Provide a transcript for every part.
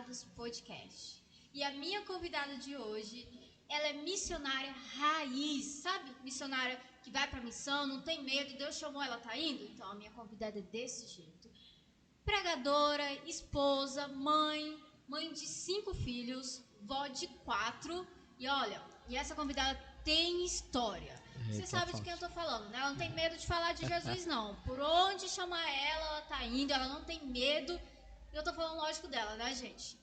Convidados Podcast. E a minha convidada de hoje, ela é missionária raiz, sabe? Missionária que vai pra missão, não tem medo, Deus chamou, ela tá indo. Então a minha convidada é desse jeito. Pregadora, esposa, mãe de 5 filhos, vó de 4. E olha, e essa convidada tem história. Você sabe de quem eu tô falando, né? Ela não tem medo de falar de Jesus, não. Por onde chamar ela tá indo, ela não tem medo. Eu tô falando, lógico, dela, né, gente?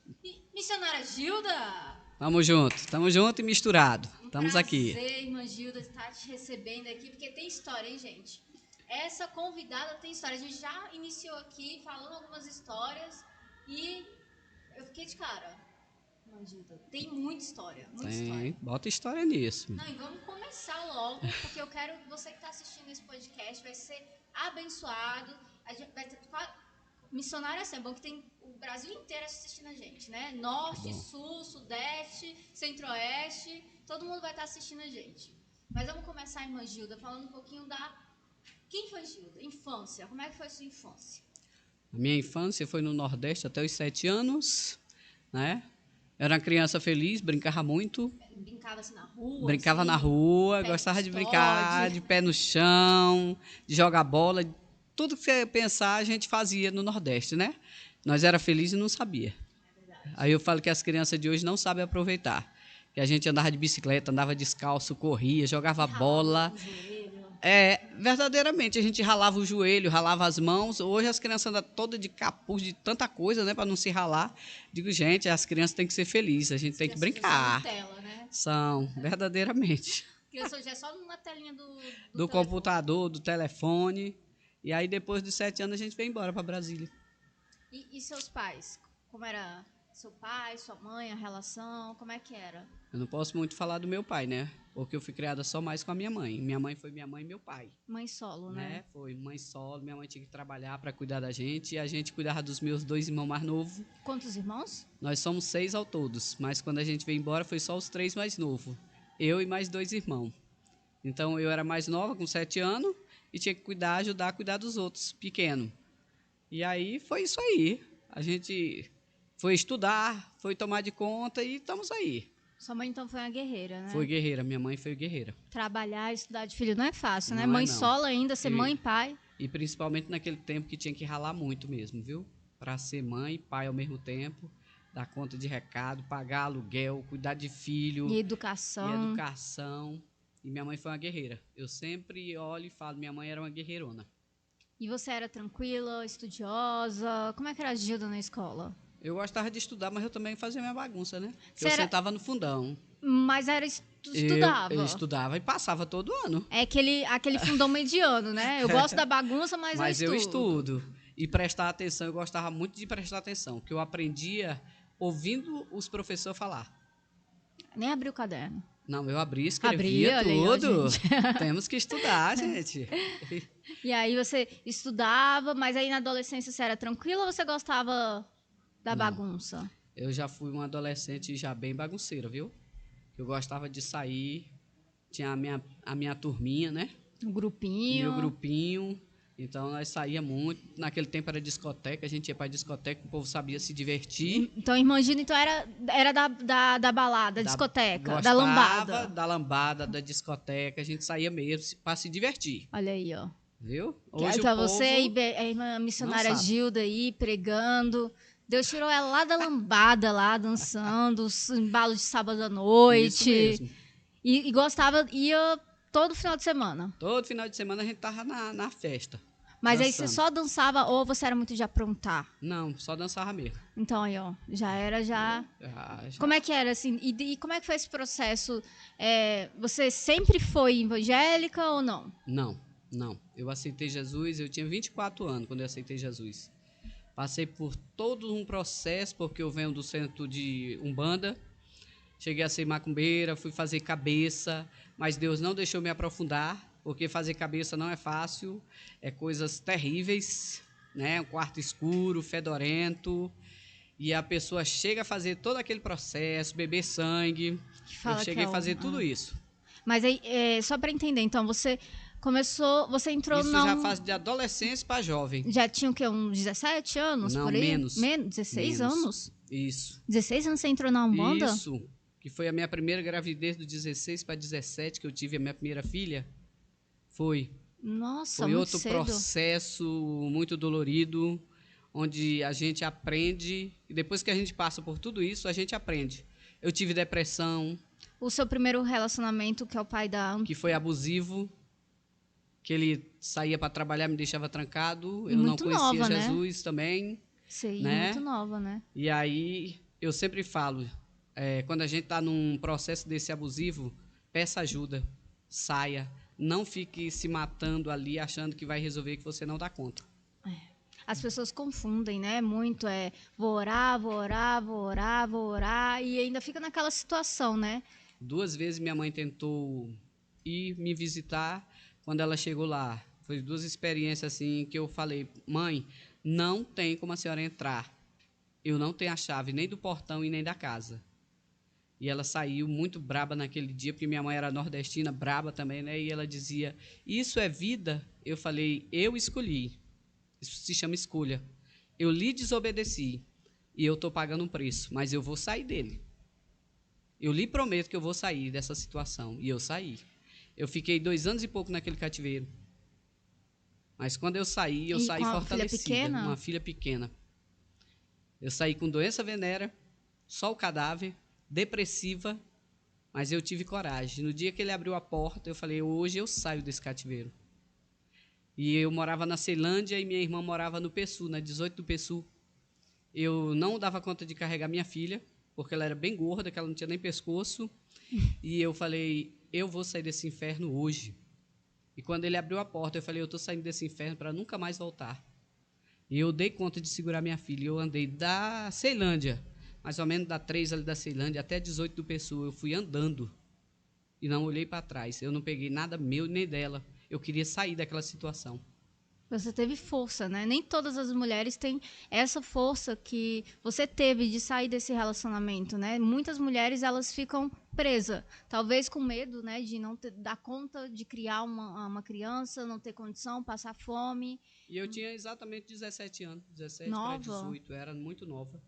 Missionária Gilda! Tamo junto e misturado. Estamos aqui. Prazer, irmã Gilda, estar te recebendo aqui, porque tem história, hein, gente? Essa convidada tem história. A gente já iniciou aqui falando algumas histórias e eu fiquei de cara. Irmã Gilda, tem muita história, muita história. Bota história nisso. Não, e vamos começar logo, porque eu quero que você que está assistindo esse podcast vai ser abençoado. A gente vai ter missionário assim, é bom que tem o Brasil inteiro assistindo a gente, né? Norte, Sul, Sudeste, Centro-Oeste, todo mundo vai estar assistindo a gente. Mas vamos começar, irmã Gilda, falando um pouquinho da... Quem foi Gilda? Infância. Como é que foi a sua infância? A minha infância foi no Nordeste até os 7 anos, né? Era uma criança feliz, brincava muito. Brincava assim na rua? Brincava assim, na rua, gostava de brincar, de pé no chão, de jogar bola. Tudo que você pensar, a gente fazia no Nordeste, né? Nós era felizes e não sabia. Aí eu falo que as crianças de hoje não sabem aproveitar. Que a gente andava de bicicleta, andava descalço, corria, jogava bola. Verdadeiramente, a gente ralava o joelho, ralava as mãos. Hoje as crianças andam todas de capuz, de tanta coisa, né? Para não se ralar. Digo, gente, as crianças têm que ser felizes, a gente tem que brincar. Tela, né? São, verdadeiramente. Criança hoje é só na telinha do computador, do telefone. E aí, depois dos 7 anos, a gente veio embora para Brasília. E seus pais? Como era seu pai, sua mãe, a relação? Como é que era? Eu não posso muito falar do meu pai, né? Porque eu fui criada só mais com a minha mãe. Minha mãe foi minha mãe e meu pai. Mãe solo, né? Foi mãe solo. Minha mãe tinha que trabalhar para cuidar da gente. E a gente cuidava dos meus 2 irmãos mais novos. Quantos irmãos? Nós somos 6 ao todos. Mas quando a gente veio embora, foi só os 3 mais novos. Eu e mais 2 irmãos. Então, eu era mais nova, com 7 anos. E tinha que ajudar a cuidar dos outros, pequeno. E aí, foi isso aí. A gente foi estudar, foi tomar de conta e estamos aí. Sua mãe, então, foi uma guerreira, né? Foi guerreira, minha mãe foi guerreira. Trabalhar, estudar de filho não é fácil, né? Não Mãe é, não. solo ainda, ser mãe e pai. E principalmente naquele tempo que tinha que ralar muito mesmo, viu? Para ser mãe e pai ao mesmo tempo, dar conta de recado, pagar aluguel, cuidar de filho. E educação. E minha mãe foi uma guerreira. Eu sempre olho e falo, minha mãe era uma guerreirona. E você era tranquila, estudiosa? Como é que era a Gilda na escola? Eu gostava de estudar, mas eu também fazia minha bagunça, né? Eu sentava no fundão. Mas estudava? Eu estudava e passava todo ano. É aquele fundão mediano, né? Eu gosto da bagunça, mas eu estudo. E prestar atenção, eu gostava muito de prestar atenção, que eu aprendia ouvindo os professores falar. Nem abri o caderno. Não, eu abria, escrevia tudo. Temos que estudar, gente. E aí você estudava, mas aí na adolescência você era tranquila ou você gostava da bagunça? Eu já fui uma adolescente já bem bagunceira, viu? Eu gostava de sair, tinha a minha turminha, né? Um grupinho. Meu grupinho. Então, nós saíamos muito. Naquele tempo era discoteca, a gente ia para discoteca, o povo sabia se divertir. Então, irmã Gina, então era da balada, da discoteca, da lambada. Da lambada, da discoteca, a gente saía mesmo para se divertir. Olha aí, ó. Viu? Hoje então, você e a irmã missionária Gilda aí, pregando. Deus tirou ela lá da lambada, lá, dançando, os embalos de sábado à noite. Isso mesmo. E gostava, ia todo final de semana? Todo final de semana a gente tava na festa. Mas dançando. Aí você só dançava ou você era muito de aprontar? Não, só dançava mesmo. Então aí, ó, já. Como é que era, assim? E como é que foi esse processo? Você sempre foi evangélica ou não? Não. Eu aceitei Jesus, eu tinha 24 anos quando eu aceitei Jesus. Passei por todo um processo, porque eu venho do centro de Umbanda. Cheguei a ser macumbeira, fui fazer cabeça, mas Deus não deixou me aprofundar, porque fazer cabeça não é fácil, é coisas terríveis, né? Um quarto escuro, fedorento, e a pessoa chega a fazer todo aquele processo, beber sangue. Eu cheguei a fazer tudo isso. Mas aí, só para entender, então, Você entrou Isso já faz de adolescência para jovem. Já tinha o quê? Uns 17 anos? Não, por aí? menos. 16 menos. anos? Isso. 16 anos você entrou na Umbanda? Isso. Que foi a minha primeira gravidez do 16 para 17, que eu tive a minha primeira filha. Foi. Nossa, Foi muito outro cedo. processo muito dolorido, onde a gente aprende, e depois que a gente passa por tudo isso, a gente aprende. Eu tive depressão. O seu primeiro relacionamento, que é o pai da... Que foi abusivo, que ele saía para trabalhar, me deixava trancado, eu muito não conhecia nova, Jesus, né? Também. Sei, né? muito nova, né? E aí, eu sempre falo, quando a gente está num processo desse abusivo, peça ajuda, saia, não fique se matando ali, achando que vai resolver, que você não dá conta. As pessoas confundem, né? Muito, vou orar, vou orar, vou orar, vou orar, e ainda fica naquela situação, né? 2 vezes minha mãe tentou ir me visitar. Quando ela chegou lá, foi 2 experiências assim que eu falei, mãe, não tem como a senhora entrar. Eu não tenho a chave nem do portão e nem da casa. E ela saiu muito braba naquele dia, porque minha mãe era nordestina, braba também, né? E ela dizia, isso é vida? Eu falei, eu escolhi. Isso se chama escolha. Eu lhe desobedeci e eu estou pagando um preço, mas eu vou sair dele. Eu lhe prometo que eu vou sair dessa situação. E eu saí. Eu fiquei 2 anos e pouco naquele cativeiro. Mas quando eu saí com a fortalecida. filha pequena? Uma filha pequena. Eu saí com doença venérea, só o cadáver, depressiva, mas eu tive coragem. No dia que ele abriu a porta, eu falei, hoje eu saio desse cativeiro. E eu morava na Ceilândia e minha irmã morava no Pessu, na 18 do Pessu. Eu não dava conta de carregar minha filha, porque ela era bem gorda, que ela não tinha nem pescoço. E eu falei, eu vou sair desse inferno hoje. E quando ele abriu a porta, eu falei, eu estou saindo desse inferno para nunca mais voltar. E eu dei conta de segurar minha filha. Eu andei da Ceilândia, mais ou menos da 3 ali da Ceilândia, até 18 do Pessoa. Eu fui andando e não olhei para trás. Eu não peguei nada meu nem dela. Eu queria sair daquela situação. Você teve força, né? Nem todas as mulheres têm essa força que você teve de sair desse relacionamento, né? Muitas mulheres, elas ficam presas, talvez com medo, né? De não dar conta de criar uma criança, não ter condição, passar fome. E eu tinha exatamente 17 anos, 17 para 18, eu era muito nova.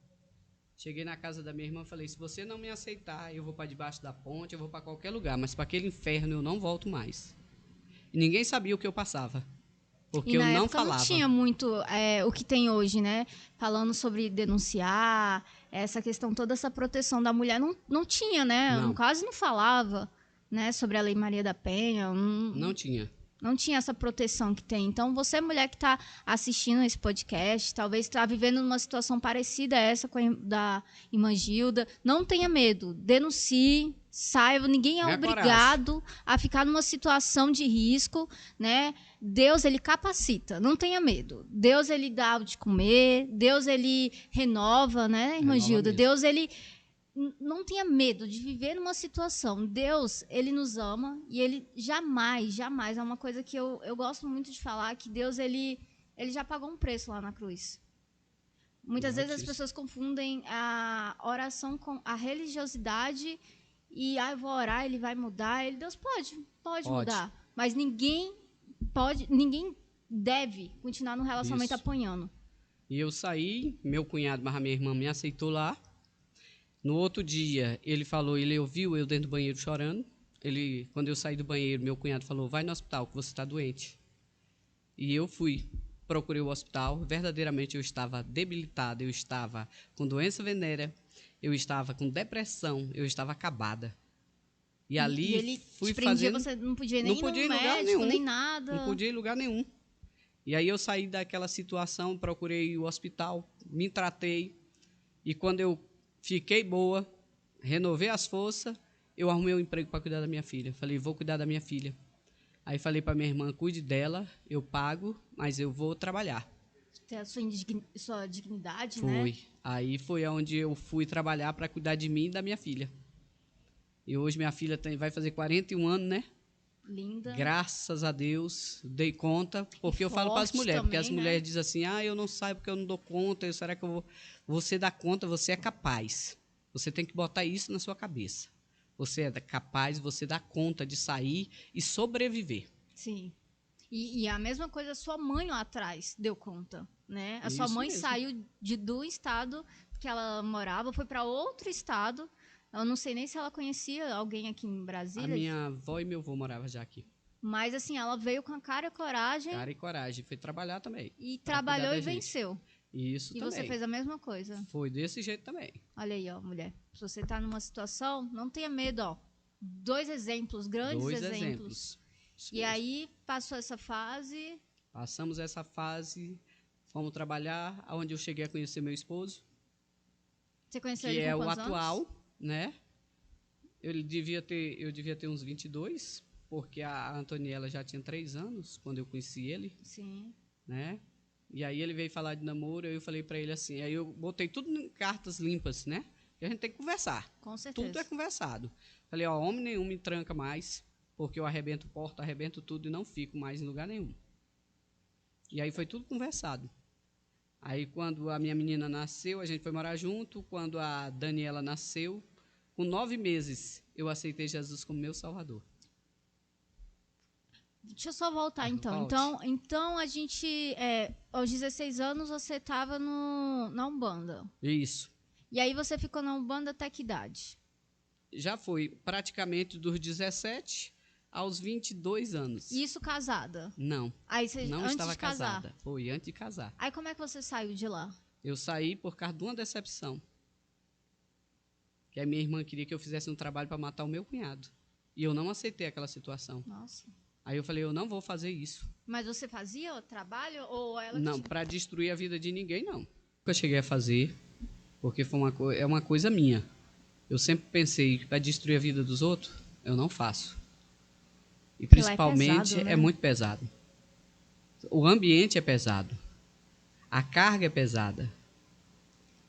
Cheguei na casa da minha irmã e falei, se você não me aceitar, eu vou para debaixo da ponte, eu vou para qualquer lugar, mas para aquele inferno eu não volto mais. E ninguém sabia o que eu passava. Porque eu não falava. Não tinha muito o que tem hoje, né? Falando sobre denunciar, essa questão, toda essa proteção da mulher, não tinha, né? Não. Quase não falava, né? Sobre a Lei Maria da Penha. Não tinha. Não tinha essa proteção que tem. Então, você, mulher que está assistindo esse podcast, talvez está vivendo uma situação parecida a essa da irmã Gilda, não tenha medo. Denuncie, saiba, ninguém é obrigado a ficar numa situação de risco, né? Deus, ele capacita, não tenha medo. Deus, ele dá o de comer, Deus, ele renova, né, irmã Gilda? Mesmo. Deus, ele... Não tenha medo de viver numa situação. Deus, ele nos ama e ele jamais, é uma coisa que eu gosto muito de falar, que Deus, ele já pagou um preço lá na cruz. Muitas vezes as pessoas confundem a oração com a religiosidade e, eu vou orar, ele vai mudar. Deus pode mudar, mas ninguém deve continuar no relacionamento apanhando. E eu saí, meu cunhado, mas a minha irmã me aceitou lá. No outro dia, ele ouviu eu dentro do banheiro chorando. Quando eu saí do banheiro, meu cunhado falou, vai no hospital, que você está doente. E eu fui, procurei o hospital. Verdadeiramente, eu estava debilitada, eu estava com doença venérea, eu estava com depressão, eu estava acabada. E ali ele fui prendia, fazendo... Você não podia nem ir no médico, nem nada. Não podia ir em lugar nenhum. E aí eu saí daquela situação, procurei o hospital, me tratei. E quando eu fiquei boa, renovei as forças, eu arrumei um emprego para cuidar da minha filha. Falei, vou cuidar da minha filha. Aí falei para minha irmã, cuide dela, eu pago, mas eu vou trabalhar. Ter a sua dignidade, foi. Né? Foi. Aí foi onde eu fui trabalhar para cuidar de mim e da minha filha. E hoje minha filha vai fazer 41 anos, né? Linda. Graças a Deus, dei conta, porque eu falo para as mulheres, também, porque as mulheres dizem assim, eu não saio porque eu não dou conta, será que eu vou... Você dá conta, você é capaz. Você tem que botar isso na sua cabeça. Você é capaz, você dá conta de sair e sobreviver. Sim. E a mesma coisa a sua mãe lá atrás deu conta, né? A sua Isso mãe mesmo. saiu do estado que ela morava, foi para outro estado. Eu não sei nem se ela conhecia alguém aqui em A Brasília, minha avó e meu avô moravam já aqui. mas assim, ela veio com a cara e coragem Cara e coragem. Foi trabalhar também. e Pra cuidar trabalhou da e gente. venceu. Isso E também. você fez a mesma coisa. Foi desse jeito também. Olha aí, ó, mulher. Se você tá numa situação, não tenha medo, ó. 2 exemplos, grandes 2 exemplos. exemplos. Isso E mesmo. aí, passou essa fase. Passamos essa fase, fomos trabalhar, onde eu cheguei a conhecer meu esposo, Você conheceu que ele é com o quantos atual, anos? né? Eu devia ter uns 22, porque a Antoniela já tinha 3 anos quando eu conheci ele, Sim. né? E aí ele veio falar de namoro, eu falei para ele assim, aí eu botei tudo em cartas limpas, né? E a gente tem que conversar. Com certeza. Tudo é conversado. Falei, ó, homem nenhum me tranca mais, porque eu arrebento porta, arrebento tudo e não fico mais em lugar nenhum. E aí foi tudo conversado. Aí quando a minha menina nasceu, a gente foi morar junto. Quando a Daniela nasceu, com 9 meses, eu aceitei Jesus como meu Salvador. Deixa eu só voltar, então. Volte. Então a gente, aos 16 anos, você estava na Umbanda. Isso. E aí você ficou na Umbanda até que idade? Já foi praticamente dos 17 aos 22 anos. Isso casada? Não, Aí você, não antes estava de casar. casada. Foi antes de casar. Aí como é que você saiu de lá? Eu saí por causa de uma decepção. Que a minha irmã queria que eu fizesse um trabalho para matar o meu cunhado. E eu não aceitei aquela situação. Nossa. Aí eu falei, eu não vou fazer isso. Mas você fazia o trabalho ou ela Não, que... para destruir a vida de ninguém, não. Nunca cheguei a fazer, porque foi é uma coisa minha. Eu sempre pensei que para destruir a vida dos outros, eu não faço. E Porque lá é principalmente pesado, né? é muito pesado. O ambiente é pesado. A carga é pesada.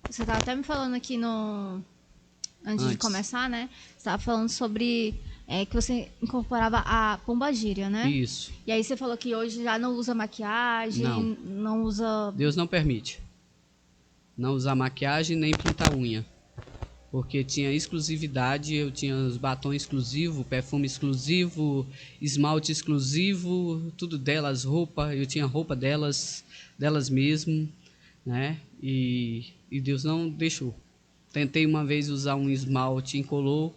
Você estava até me falando aqui antes de começar, né? Você estava falando sobre que você incorporava a pombagira, né? Isso. E aí você falou que hoje já não usa maquiagem, não usa... Deus não permite. Não usar maquiagem nem pintar unha. Porque tinha exclusividade, eu tinha os batons exclusivos, perfume exclusivo, esmalte exclusivo, tudo delas, roupa, eu tinha roupa delas mesmo, né? E Deus não deixou. Tentei uma vez usar um esmalte incolor,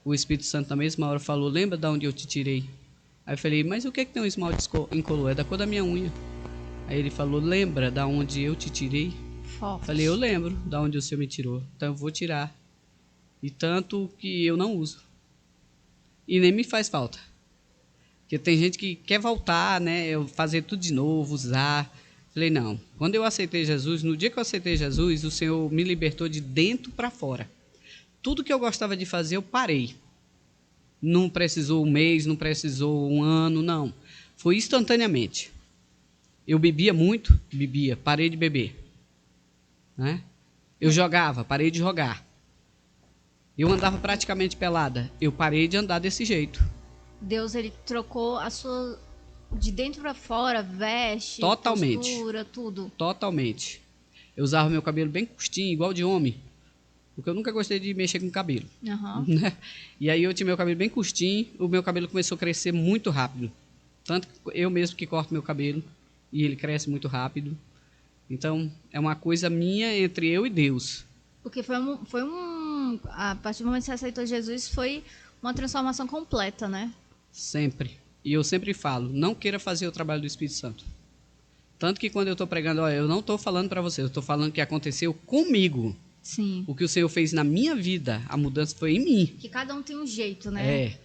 o Espírito Santo na mesma hora falou, lembra de onde eu te tirei? Aí eu falei, mas o que tem um esmalte incolor? É da cor da minha unha. Aí ele falou, lembra de onde eu te tirei? Forte. Falei, eu lembro de onde o Senhor me tirou, então eu vou tirar. E tanto que eu não uso. E nem me faz falta. Porque tem gente que quer voltar, né? Eu fazer tudo de novo, usar. Falei, não. Quando eu aceitei Jesus, no dia que eu aceitei Jesus, o Senhor me libertou de dentro para fora. Tudo que eu gostava de fazer, eu parei. Não precisou um mês, não precisou um ano, não. Foi instantaneamente. Eu bebia muito, parei de beber. Né? Eu jogava, parei de jogar. Eu andava praticamente pelada. Eu parei de andar desse jeito. Deus, ele trocou a sua... De dentro pra fora, veste, Totalmente. postura, tudo. Totalmente. Eu usava meu cabelo bem curtinho, igual de homem. Porque eu nunca gostei de mexer com cabelo. Uhum. Né? E aí eu tinha meu cabelo bem curtinho, o meu cabelo começou a crescer muito rápido. Tanto que eu mesmo que corto meu cabelo, e ele cresce muito rápido. Então, é uma coisa minha entre eu e Deus. Porque a partir do momento que você aceitou Jesus, foi uma transformação completa, né? Sempre. E eu sempre falo, não queira fazer o trabalho do Espírito Santo. Tanto que quando eu estou pregando, olha, eu não estou falando para você, eu estou falando que aconteceu comigo. Sim. O que o Senhor fez na minha vida, a mudança foi em mim. Que cada um tem um jeito, né? É.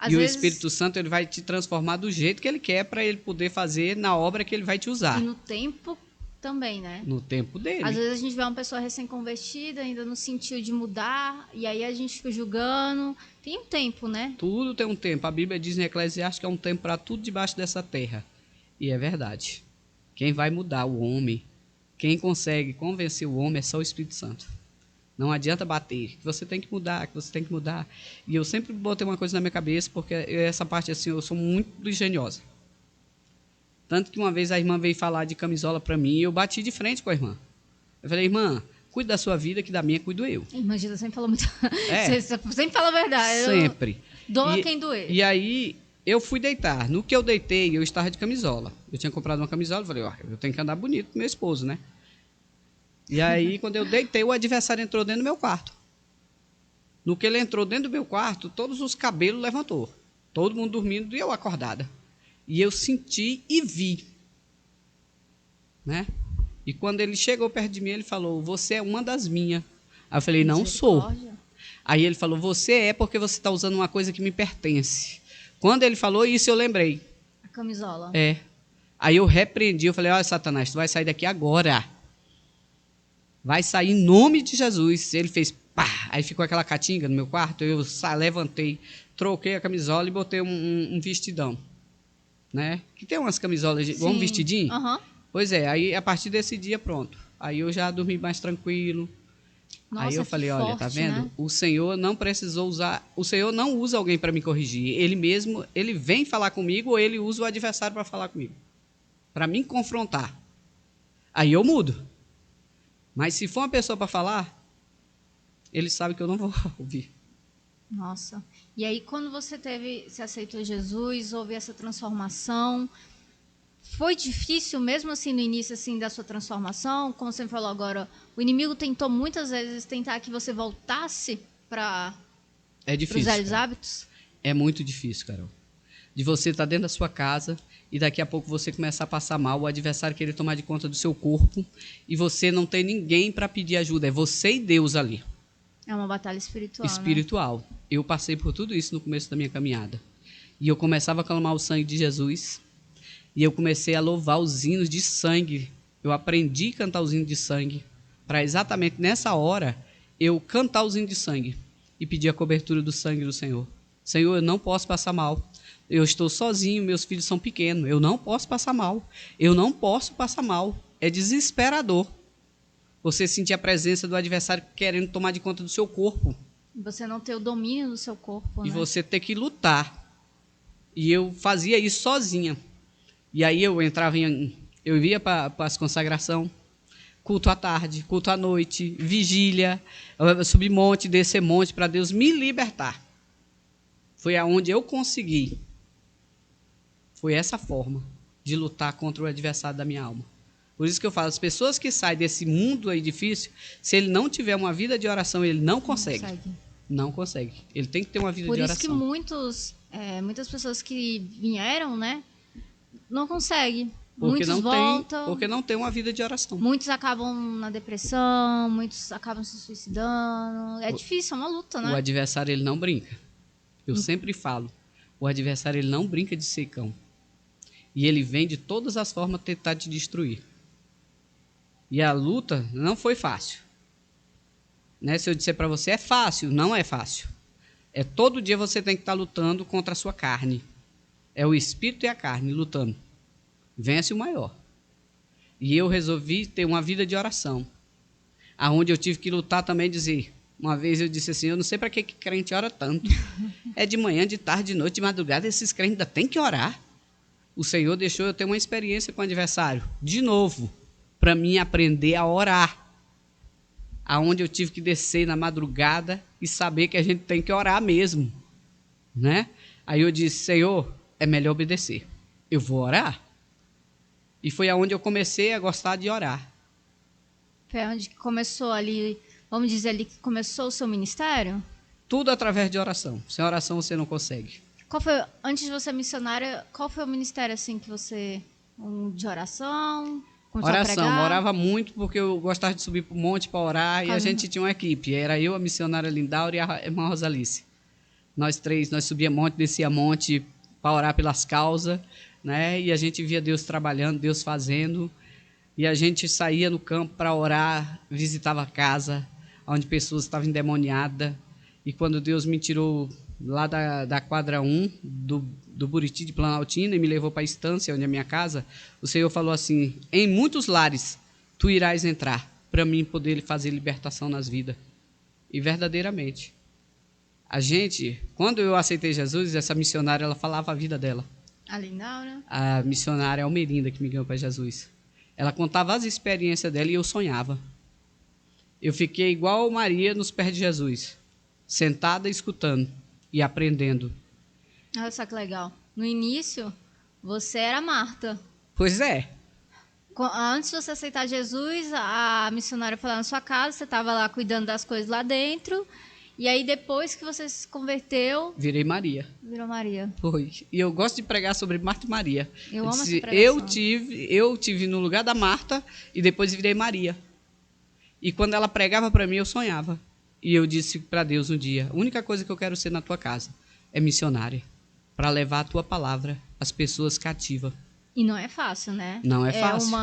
E o Espírito Santo, ele vai te transformar do jeito que ele quer para ele poder fazer na obra que ele vai te usar. E no tempo também, né? No tempo dele. Às vezes a gente vê uma pessoa recém-convertida, ainda não sentiu de mudar, e aí a gente fica julgando. Tem um tempo, né? Tudo tem um tempo. A Bíblia diz em Eclesiastes que é um tempo para tudo debaixo dessa terra. E é verdade. Quem vai mudar o homem, quem consegue convencer o homem é só o Espírito Santo. Não adianta bater, que você tem que mudar, que você tem que mudar. E eu sempre botei uma coisa na minha cabeça, porque essa parte assim, eu sou muito engenhosa. Tanto que uma vez a irmã veio falar de camisola para mim e eu bati de frente com a irmã. Eu falei, irmã, cuide da sua vida, que da minha cuido eu. Irmã Gilda sempre falou muito. É. Você sempre fala a verdade. Sempre. Doa quem doer. E aí, eu fui deitar. No que eu deitei, eu estava de camisola. Eu tinha comprado uma camisola, falei, ó, eu tenho que andar bonito com meu esposo, né? E aí, quando eu deitei, o adversário entrou dentro do meu quarto. No que ele entrou dentro do meu quarto, todos os cabelos levantou. Todo mundo dormindo e eu acordada. E eu senti e vi, né? E quando ele chegou perto de mim, ele falou, você é uma das minhas. Aí eu falei, não sou. Aí ele falou, você é porque você está usando uma coisa que me pertence. Quando ele falou isso, eu lembrei. A camisola. É. Aí eu repreendi, eu falei, olha, Satanás, tu vai sair daqui agora. Vai sair em nome de Jesus. Ele fez pá, aí ficou aquela catinga no meu quarto, eu levantei, troquei a camisola e botei um vestidão, né? Que tem umas camisolas, igual um vestidinho. Uhum. Pois é, aí a partir desse dia, pronto. Aí eu já dormi mais tranquilo. Nossa, aí eu falei, forte, olha, tá vendo? Né? O Senhor não precisou usar, o Senhor não usa alguém para me corrigir. Ele mesmo, ele vem falar comigo ou ele usa o adversário para falar comigo. Para me confrontar. Aí eu mudo. Mas se for uma pessoa para falar, ele sabe que eu não vou ouvir. Nossa. E aí, quando você se aceitou Jesus, houve essa transformação, foi difícil mesmo assim no início assim da sua transformação? Como você falou agora, o inimigo tentou muitas vezes tentar que você voltasse para os velhos hábitos? É muito difícil, Carol. De você estar dentro da sua casa e daqui a pouco você começar a passar mal, o adversário querer tomar de conta do seu corpo e você não tem ninguém para pedir ajuda, é você e Deus ali. É uma batalha espiritual. Espiritual. Né? Eu passei por tudo isso no começo da minha caminhada. E eu começava a clamar o sangue de Jesus. E eu comecei a louvar os hinos de sangue. Eu aprendi a cantar os hinos de sangue. Para exatamente nessa hora, eu cantar os hinos de sangue. E pedir a cobertura do sangue do Senhor. Senhor, eu não posso passar mal. Eu estou sozinho, meus filhos são pequenos. Eu não posso passar mal. Eu não posso passar mal. É desesperador. Você sentir a presença do adversário querendo tomar de conta do seu corpo. Você não ter o domínio do seu corpo, E né? você ter que lutar. E eu fazia isso sozinha. E aí eu entrava eu ia para as consagrações, culto à tarde, culto à noite, vigília, subir monte, descer monte, para Deus me libertar. Foi aonde eu consegui. Foi essa forma de lutar contra o adversário da minha alma. Por isso que eu falo, as pessoas que saem desse mundo aí difícil, se ele não tiver uma vida de oração, ele não consegue. Não consegue. Ele tem que ter uma vida de oração. Por isso que muitas pessoas que vieram, né, não conseguem. Muitos voltam. Porque não tem uma vida de oração. Muitos acabam na depressão, muitos acabam se suicidando. É difícil, é uma luta, né? O adversário, ele não brinca. Eu sempre falo, o adversário, ele não brinca de secão. E ele vem de todas as formas tentar te destruir. E a luta não foi fácil. Né? Se eu disser para você, é fácil, não é fácil. É todo dia você tem que estar lutando contra a sua carne. É o espírito e a carne lutando. Vence o maior. E eu resolvi ter uma vida de oração. Aonde eu tive que lutar também, dizer. Uma vez eu disse assim, eu não sei para que crente ora tanto. É de manhã, de tarde, de noite, de madrugada, esses crentes ainda têm que orar. O Senhor deixou eu ter uma experiência com o adversário. De novo. Para mim aprender a orar. Aonde eu tive que descer na madrugada e saber que a gente tem que orar mesmo, né? Aí eu disse, Senhor, é melhor obedecer. Eu vou orar. E foi aonde eu comecei a gostar de orar. Foi onde começou ali, vamos dizer ali, que começou o seu ministério? Tudo através de oração. Sem oração você não consegue. Antes de você ser missionária, qual foi o ministério assim que você, de oração? Oração, orava muito porque eu gostava de subir para o monte para orar. E a gente tinha uma equipe, era eu, a missionária Lindaura e a irmã Rosalice. Nós três, nós subia monte, descia monte para orar pelas causas, né? E a gente via Deus trabalhando, Deus fazendo. E a gente saía no campo para orar, visitava a casa onde pessoas estavam endemoniadas. E quando Deus me tirou lá da quadra 1 do Buriti de Planaltina e me levou para a estância, onde é a minha casa, o Senhor falou assim, em muitos lares tu irás entrar, para mim poder fazer libertação nas vidas. E verdadeiramente. A gente, quando eu aceitei Jesus, essa missionária, ela falava a vida dela. A Lindaura? A missionária Almerinda, que me ganhou para Jesus. Ela contava as experiências dela e eu sonhava. Eu fiquei igual Maria nos pés de Jesus, sentada escutando e aprendendo. Olha só que legal. No início, você era Marta. Pois é. Antes de você aceitar Jesus, a missionária foi lá na sua casa, você estava lá cuidando das coisas lá dentro. E aí, depois que você se converteu, Virei Maria. virou Maria. Foi. E eu gosto de pregar sobre Marta e Maria. Eu amo essa disse, pregação. eu tive no lugar da Marta e depois virei Maria. E quando ela pregava para mim, eu sonhava. E eu disse para Deus um dia: a única coisa que eu quero ser na tua casa é missionária, para levar a tua palavra às pessoas cativas. E não é fácil, né? Não é fácil.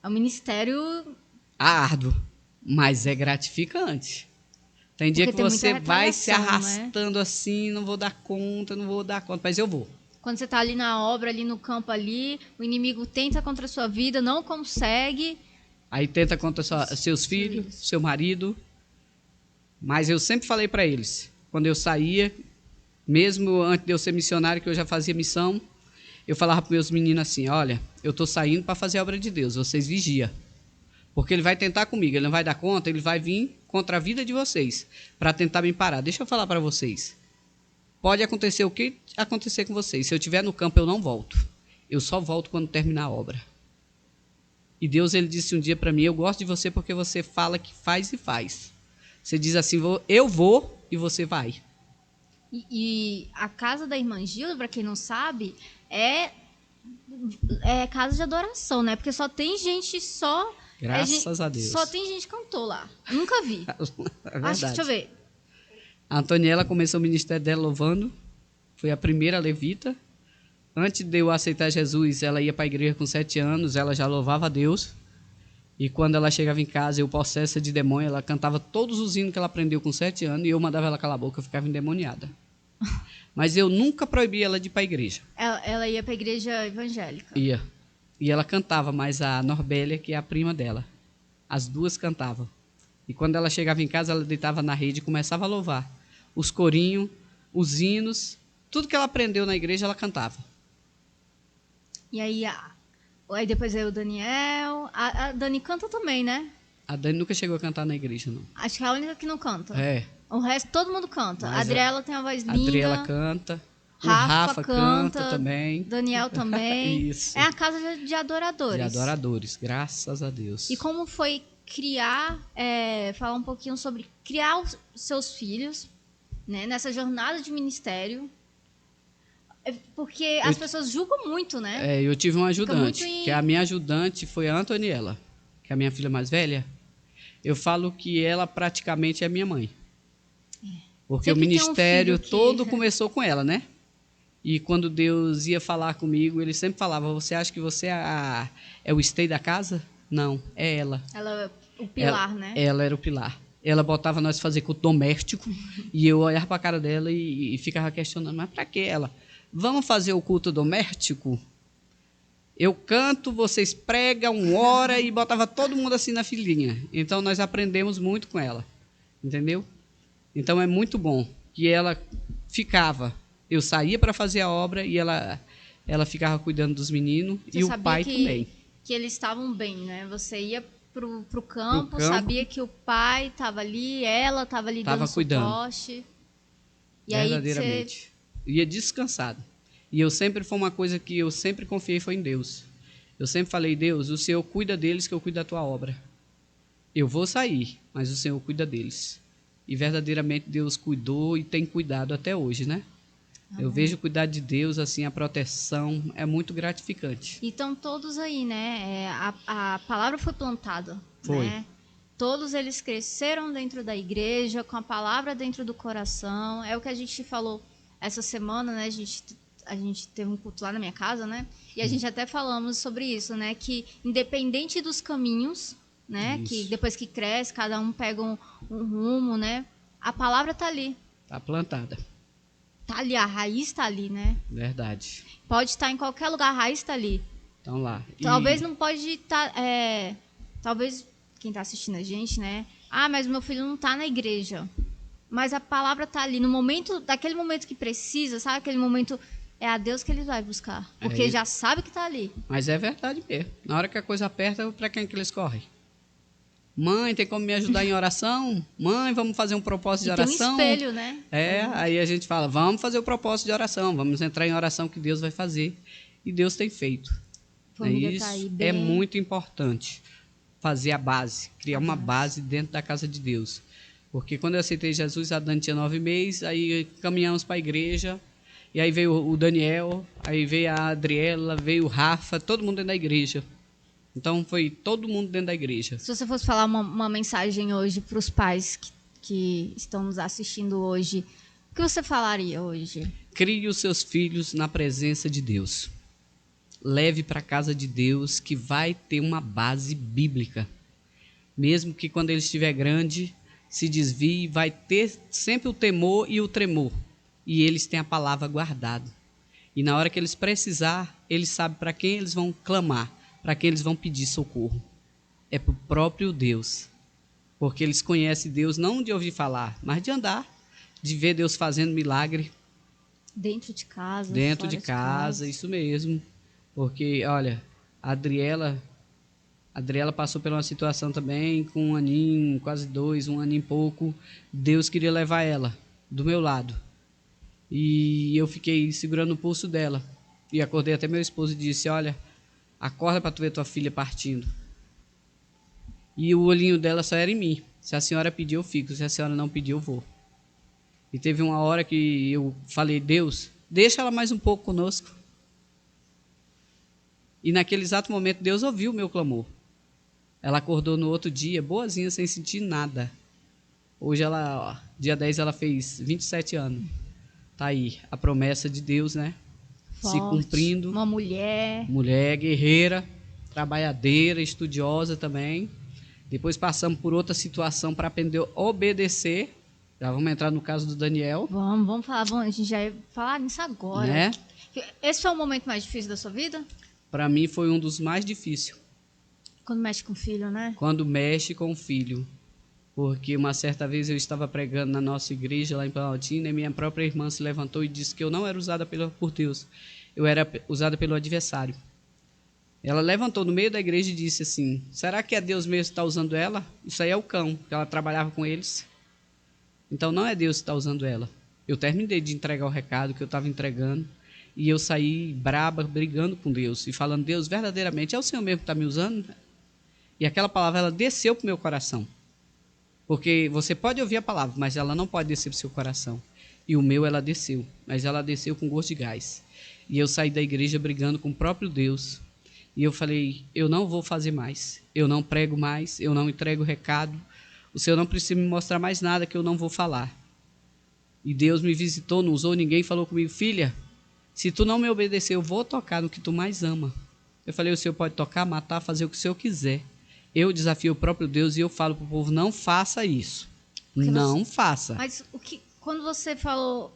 É um ministério. Árduo, mas é gratificante. Tem dia que tem você muita vai se retaliação, né? arrastando assim, não vou dar conta, mas eu vou. Quando você está ali na obra, ali no campo ali, o inimigo tenta contra a sua vida, não consegue. Aí tenta contra seus filhos, seu marido. Mas eu sempre falei para eles, quando eu saía, mesmo antes de eu ser missionário, que eu já fazia missão, eu falava para meus meninos assim: olha, eu estou saindo para fazer a obra de Deus, vocês vigiam. Porque ele vai tentar comigo, ele não vai dar conta, ele vai vir contra a vida de vocês, para tentar me parar. Deixa eu falar para vocês. Pode acontecer o que acontecer com vocês. Se eu estiver no campo, eu não volto. Eu só volto quando terminar a obra. E Deus, ele disse um dia para mim: eu gosto de você porque você fala que faz e faz. Você diz assim: eu vou e você vai. E a casa da irmã Gilda, para quem não sabe, é casa de adoração, né? Porque só tem gente Graças a Deus. Só tem gente cantor lá. Nunca vi. É verdade. Acho que, deixa eu ver. A Antoniela começou o ministério dela louvando. Foi a primeira levita. Antes de eu aceitar Jesus, ela ia para a igreja com 7 anos. Ela já louvava a Deus. E quando ela chegava em casa, eu possessa de demônio, ela cantava todos os hinos que ela aprendeu com 7 anos. E eu mandava ela calar a boca, eu ficava endemoniada. Mas eu nunca proibi ela de ir para a igreja. Ela ia para a igreja evangélica. Ia. E ela cantava, mas a Norbélia, que é a prima dela, as duas cantavam. E quando ela chegava em casa, ela deitava na rede e começava a louvar. Os corinhos, os hinos, tudo que ela aprendeu na igreja, ela cantava. E aí depois veio o Daniel. A Dani canta também, né? A Dani nunca chegou a cantar na igreja, não. Acho que é a única que não canta. É. O resto, todo mundo canta. Mas a Adriela tem uma voz linda. A Adriela canta. Rafa o Rafa canta também. Daniel também. Isso. É a casa de adoradores. De adoradores, graças a Deus. E como foi falar um pouquinho sobre criar os seus filhos, né, nessa jornada de ministério. Porque as pessoas julgam muito, né? Eu tive uma ajudante, que a minha ajudante foi a Antoniela, que é a minha filha mais velha. Eu falo que ela praticamente é minha mãe. Porque sempre o ministério todo começou com ela, né? E quando Deus ia falar comigo, ele sempre falava: você acha que você é o esteio da casa? Não, é ela. Ela é o pilar, né? Ela era o pilar. Ela botava nós fazer culto doméstico e eu olhava para a cara dela e ficava questionando: mas para que ela? Vamos fazer o culto doméstico? Eu canto, vocês pregam 1 hora e botava todo mundo assim na filinha. Então nós aprendemos muito com ela, entendeu? Então é muito bom que ela ficava. Eu saía para fazer a obra e ela ficava cuidando dos meninos. Você e o pai também. Que eles estavam bem, né? Você ia pro campo, sabia que o pai estava ali, ela estava ali dando suporte. E verdadeiramente. Aí ia descansado. E eu sempre, foi uma coisa que eu sempre confiei, foi em Deus. Eu sempre falei: Deus, o Senhor cuida deles, que eu cuido da tua obra. Eu vou sair, mas o Senhor cuida deles. E verdadeiramente Deus cuidou e tem cuidado até hoje, né? Eu vejo o cuidado de Deus, assim, a proteção é muito gratificante. E estão todos aí, né? A palavra foi plantada. Foi. Né? Todos eles cresceram dentro da igreja, com a palavra dentro do coração. É o que a gente falou essa semana, né? A gente teve um culto lá na minha casa, né? E a gente até falamos sobre isso, né? Que independente dos caminhos, né? Isso. Que depois que cresce, cada um pega um rumo, né? A palavra tá ali. Tá plantada. Tá ali, a raiz tá ali, né? Verdade. Pode estar em qualquer lugar, a raiz tá ali. Então lá. Talvez não pode estar... talvez quem tá assistindo a gente, né? Ah, mas meu filho não tá na igreja. Mas a palavra tá ali. No momento, daquele momento que precisa, sabe? Aquele momento, é a Deus que ele vai buscar. Porque já sabe que tá ali. Mas é verdade mesmo. Na hora que a coisa aperta, para quem que eles correm? Mãe, tem como me ajudar em oração? Mãe, vamos fazer um propósito de oração? Tem um espelho, né? Aí a gente fala, vamos fazer o propósito de oração, vamos entrar em oração que Deus vai fazer. E Deus tem feito. Família Isso tá aí bem... é muito importante, fazer a base, criar uma base dentro da casa de Deus. Porque quando eu aceitei Jesus, a Dani tinha 9 meses, aí caminhamos para a igreja, e aí veio o Daniel, aí veio a Adriela, veio o Rafa, todo mundo dentro da igreja. Então foi todo mundo dentro da igreja. Se você fosse falar uma mensagem hoje para os pais que estão nos assistindo hoje, o que você falaria hoje? Crie os seus filhos na presença de Deus. Leve para a casa de Deus, que vai ter uma base bíblica. Mesmo que quando ele estiver grande, se desvie, vai ter sempre o temor e o tremor. E eles têm a palavra guardada. E na hora que eles precisar, eles sabem para quem eles vão clamar, para quem eles vão pedir socorro. É para o próprio Deus. Porque eles conhecem Deus não de ouvir falar, mas de andar, de ver Deus fazendo milagre. Dentro de casa. Dentro de casa, isso mesmo. Porque, olha, a Adriela passou por uma situação também, com 1 aninho, quase 2, 1 ano e pouco. Deus queria levar ela do meu lado. E eu fiquei segurando o pulso dela. E acordei até meu esposo e disse, olha, acorda para tu ver tua filha partindo. E o olhinho dela só era em mim. Se a senhora pedir, eu fico. Se a senhora não pedir, eu vou. E teve uma hora que eu falei, Deus, deixa ela mais um pouco conosco. E naquele exato momento, Deus ouviu o meu clamor. Ela acordou no outro dia, boazinha, sem sentir nada. Hoje, dia 10, ela fez 27 anos. Tá aí, a promessa de Deus, né? Forte, se cumprindo. Uma mulher. Mulher guerreira, trabalhadeira, estudiosa também. Depois passamos por outra situação para aprender a obedecer. Já vamos entrar no caso do Daniel. Vamos falar, a gente já ia falar nisso agora. Né? Esse foi o momento mais difícil da sua vida? Para mim foi um dos mais difíceis. Quando mexe com o filho, né? Quando mexe com o filho. Porque uma certa vez eu estava pregando na nossa igreja lá em Planaltina e minha própria irmã se levantou e disse que eu não era usada por Deus. Eu era usada pelo adversário. Ela levantou no meio da igreja e disse assim, será que é Deus mesmo que está usando ela? Isso aí é o cão, que ela trabalhava com eles. Então não é Deus que está usando ela. Eu terminei de entregar o recado que eu estava entregando. E eu saí braba, brigando com Deus e falando, Deus, verdadeiramente, é o Senhor mesmo que está me usando? E aquela palavra, ela desceu para o meu coração. Porque você pode ouvir a palavra, mas ela não pode descer para o seu coração. E o meu, ela desceu. Mas ela desceu com gosto de gás. E eu saí da igreja brigando com o próprio Deus. E eu falei, eu não vou fazer mais. Eu não prego mais, eu não entrego recado. O Senhor não precisa me mostrar mais nada que eu não vou falar. E Deus me visitou, não usou ninguém, falou comigo, filha, se tu não me obedecer, eu vou tocar no que tu mais ama. Eu falei, o Senhor pode tocar, matar, fazer o que o Senhor quiser. Eu desafio o próprio Deus e eu falo para o povo, não faça isso. Não faça. Mas quando você falou,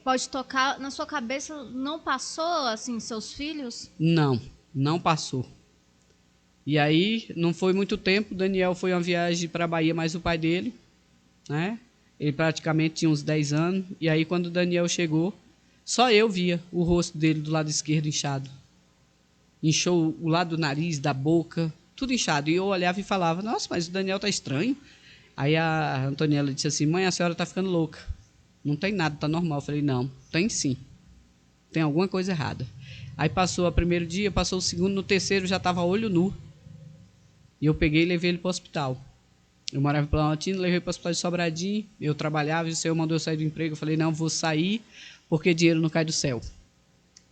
pode tocar, na sua cabeça não passou, assim, seus filhos? Não passou. E aí, não foi muito tempo, Daniel foi uma viagem para a Bahia, mais o pai dele, né? Ele praticamente tinha uns 10 anos. E aí, quando o Daniel chegou, só eu via o rosto dele do lado esquerdo inchado. Inchou o lado do nariz, da boca, tudo inchado. E eu olhava e falava, nossa, mas o Daniel tá estranho. Aí a Antoniela disse assim, mãe, a senhora tá ficando louca. Não tem nada, tá normal. Eu falei, não, tem sim. Tem alguma coisa errada. Aí passou o primeiro dia, passou o segundo, no terceiro já estava olho nu. E eu peguei e levei ele para o hospital. Eu morava em Planaltina, levei para o hospital de Sobradinho. Eu trabalhava e o Senhor mandou eu sair do emprego. Eu falei, não, vou sair porque dinheiro não cai do céu.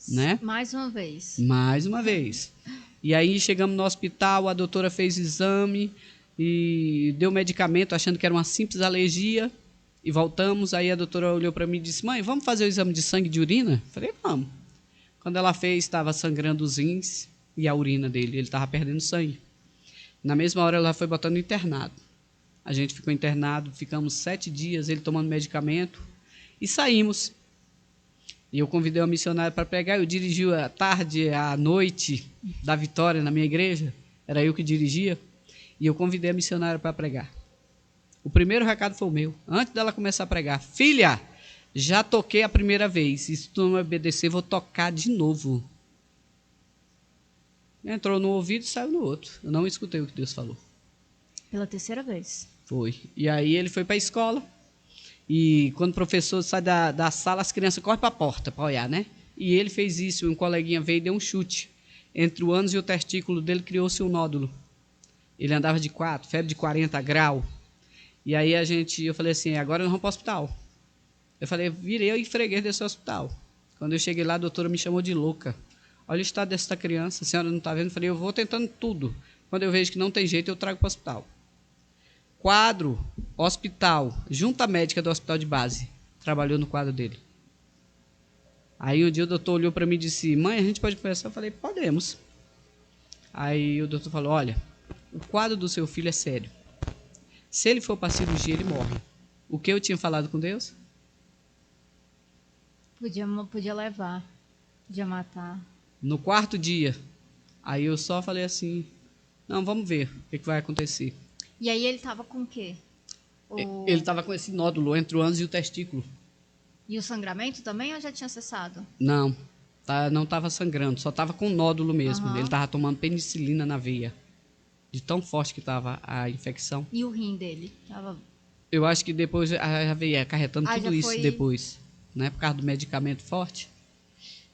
Né? Mais uma vez. Mais uma vez. E aí chegamos no hospital, a doutora fez exame e deu medicamento achando que era uma simples alergia. E voltamos, aí a doutora olhou para mim e disse, mãe, vamos fazer o exame de sangue e de urina? Eu falei, vamos. Quando ela fez, estava sangrando os rins e a urina dele, ele estava perdendo sangue. Na mesma hora ela foi botando internado. A gente ficou internado, ficamos 7 dias, ele tomando medicamento e saímos. E eu convidei uma missionária para pregar, eu dirigi à tarde, à noite da Vitória na minha igreja, era eu que dirigia, e eu convidei a missionária para pregar. O primeiro recado foi o meu, antes dela começar a pregar, filha, já toquei a primeira vez, e se tu não me obedecer, vou tocar de novo. Entrou no ouvido e saiu no outro, eu não escutei o que Deus falou. Pela terceira vez. Foi. E aí ele foi para a escola. E quando o professor sai da sala, as crianças correm para a porta para olhar, né? E ele fez isso. Um coleguinha veio e deu um chute. Entre o ânus e o testículo dele criou-se um nódulo. Ele andava de 4, febre de 40 graus. E aí eu falei assim, agora nós vamos para o hospital. Eu falei, virei e freguei desse hospital. Quando eu cheguei lá, a doutora me chamou de louca. Olha o estado dessa criança, a senhora não está vendo? Eu falei, eu vou tentando tudo. Quando eu vejo que não tem jeito, eu trago para o hospital. Quadro, hospital, junta médica do hospital de base. Trabalhou no quadro dele. Aí um dia o doutor olhou para mim e disse, mãe, a gente pode conversar? Eu falei, podemos. Aí o doutor falou, olha, o quadro do seu filho é sério. Se ele for para cirurgia, ele morre. O que eu tinha falado com Deus? Podia levar, podia matar. No quarto dia, aí eu só falei assim, não, vamos ver o que vai acontecer. E aí ele tava com o quê? Ele estava com esse nódulo entre o ânus e o testículo. E o sangramento também ou já tinha cessado? Não, não estava sangrando, só estava com nódulo mesmo. Uhum. Ele estava tomando penicilina na veia, de tão forte que estava a infecção. E o rim dele? Eu acho que depois a veia acarretando tudo isso foi... depois, né? Por causa do medicamento forte.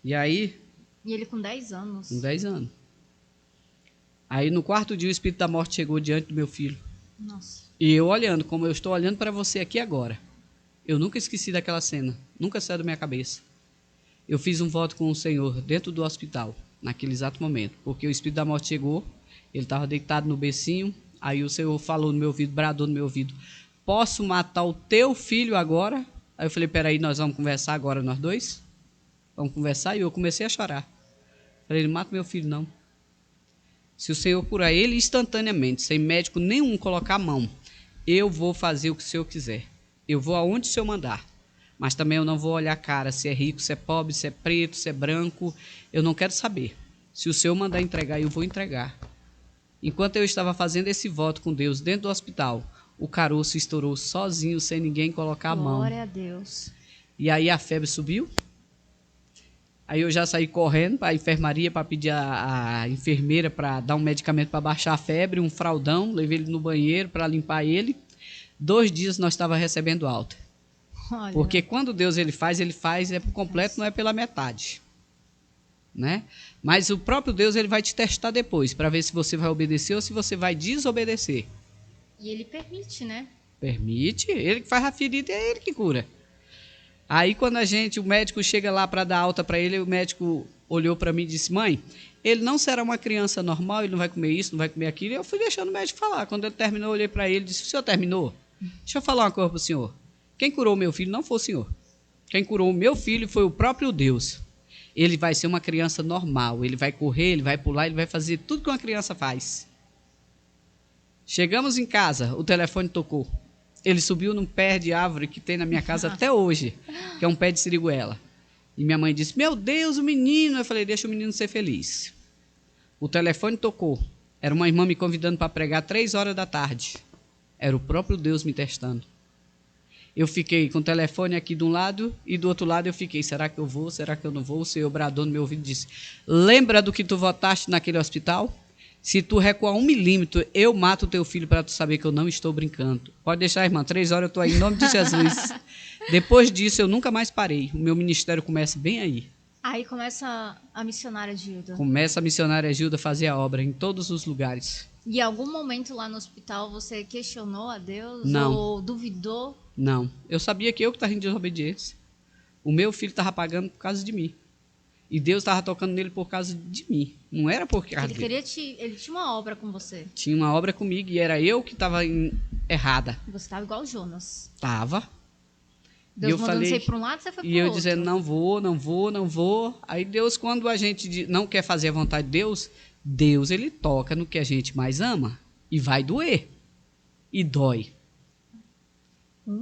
E aí... E ele com 10 anos? Com 10 anos. Aí no quarto dia o espírito da morte chegou diante do meu filho. Nossa. E eu olhando, como eu estou olhando para você aqui agora. Eu nunca esqueci daquela cena. Nunca saiu da minha cabeça. Eu fiz um voto com o Senhor dentro do hospital, naquele exato momento. Porque o espírito da morte chegou, ele estava deitado no bercinho. Aí o Senhor falou no meu ouvido, bradou no meu ouvido. Posso matar o teu filho agora? Aí eu falei, peraí, nós vamos conversar agora nós dois? Vamos conversar? E eu comecei a chorar. Falei, não mata meu filho não. Se o Senhor curar ele instantaneamente, sem médico nenhum colocar a mão, eu vou fazer o que o Senhor quiser. Eu vou aonde o Senhor mandar. Mas também eu não vou olhar a cara, se é rico, se é pobre, se é preto, se é branco. Eu não quero saber. Se o Senhor mandar entregar, eu vou entregar. Enquanto eu estava fazendo esse voto com Deus dentro do hospital, o caroço estourou sozinho, sem ninguém colocar a mão. Glória a Deus. E aí a febre subiu. Aí eu já saí correndo para a enfermaria para pedir a enfermeira para dar um medicamento para baixar a febre, um fraldão, levei ele no banheiro para limpar ele. 2 dias nós estávamos recebendo alta. Olha. Porque quando Deus ele faz é por completo, não é pela metade. Né? Mas o próprio Deus ele vai te testar depois para ver se você vai obedecer ou se você vai desobedecer. E ele permite, né? Permite, ele que faz a ferida e é ele que cura. Aí quando o médico chega lá para dar alta para ele, o médico olhou para mim e disse, mãe, ele não será uma criança normal, ele não vai comer isso, não vai comer aquilo. E eu fui deixando o médico falar. Quando ele terminou, eu olhei para ele e disse, o senhor terminou? Deixa eu falar uma coisa para o senhor. Quem curou o meu filho não foi o senhor. Quem curou o meu filho foi o próprio Deus. Ele vai ser uma criança normal, ele vai correr, ele vai pular, ele vai fazer tudo que uma criança faz. Chegamos em casa, o telefone tocou. Ele subiu num pé de árvore que tem na minha casa até hoje, que é um pé de siriguela. E minha mãe disse, meu Deus, o menino. Eu falei, deixa o menino ser feliz. O telefone tocou. Era uma irmã me convidando para pregar 3 horas da tarde. Era o próprio Deus me testando. Eu fiquei com o telefone aqui de um lado e do outro lado eu fiquei, será que eu vou, será que eu não vou? O Senhor bradou no meu ouvido e disse, lembra do que tu votaste naquele hospital? Se tu recuar 1 milímetro, eu mato o teu filho para tu saber que eu não estou brincando. Pode deixar, irmã, 3 horas eu estou aí, em nome de Jesus. Depois disso, eu nunca mais parei. O meu ministério começa bem aí. Aí começa a missionária Gilda. Começa a missionária Gilda a fazer a obra em todos os lugares. E em algum momento lá no hospital você questionou a Deus? Não. Ou duvidou? Não. Eu sabia que eu que estava em desobediência. O meu filho estava pagando por causa de mim. E Deus estava tocando nele por causa de mim. Não era por causa dele. Ele tinha uma obra com você. Tinha uma obra comigo e era eu que estava errada. Você estava igual o Jonas. Tava. Deus eu mandando falei, você ir para um lado, você foi para o outro. E eu dizendo, não vou, não vou, não vou. Aí Deus, quando a gente não quer fazer a vontade de Deus, Deus, ele toca no que a gente mais ama. E vai doer. E dói.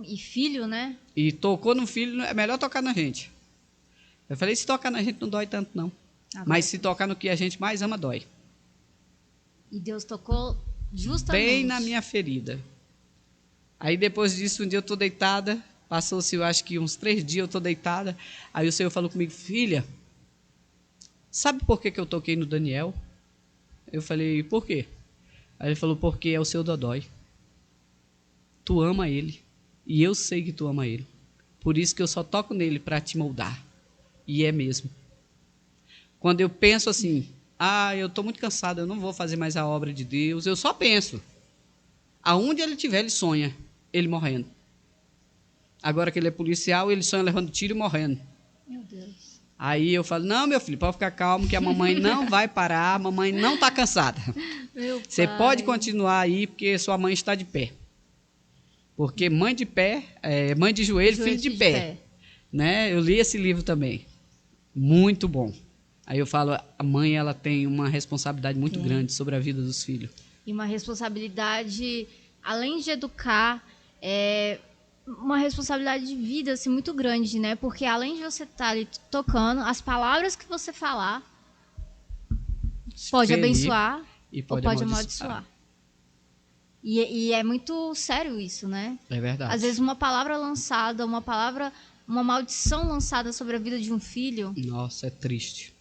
E filho, né? E tocou no filho, é melhor tocar na gente. Eu falei, se tocar na gente não dói tanto, não. Agora, mas se tocar no que a gente mais ama, dói. E Deus tocou justamente... Bem na minha ferida. Aí depois disso, um dia eu estou deitada, passou-se, eu acho que uns 3 dias eu estou deitada, aí o Senhor falou comigo, filha, sabe por que eu toquei no Daniel? Eu falei, por quê? Aí ele falou, porque é o seu dodói. tu ama ele. E eu sei que tu ama ele. Por isso que eu só toco nele para te moldar. E é mesmo. Quando eu penso assim, eu estou muito cansado, eu não vou fazer mais a obra de Deus, eu só penso. Aonde ele estiver, ele sonha, ele morrendo. Agora que ele é policial, ele sonha levando tiro e morrendo. Meu Deus. Aí eu falo, não, meu filho, pode ficar calmo, que a mamãe não vai parar, a mamãe não está cansada. Você pode continuar aí, porque sua mãe está de pé. Porque mãe de pé, mãe de joelho, filho de pé. Né? Eu li esse livro também. Muito bom. Aí eu falo, a mãe ela tem uma responsabilidade muito grande sobre a vida dos filhos. E uma responsabilidade, além de educar, uma responsabilidade de vida assim, muito grande, né? Porque além de você estar ali tocando, as palavras que você falar pode abençoar e ou pode amaldiçoar. E é muito sério isso, né? É verdade. Às vezes uma palavra lançada, uma maldição lançada sobre a vida de um filho... Nossa, é triste.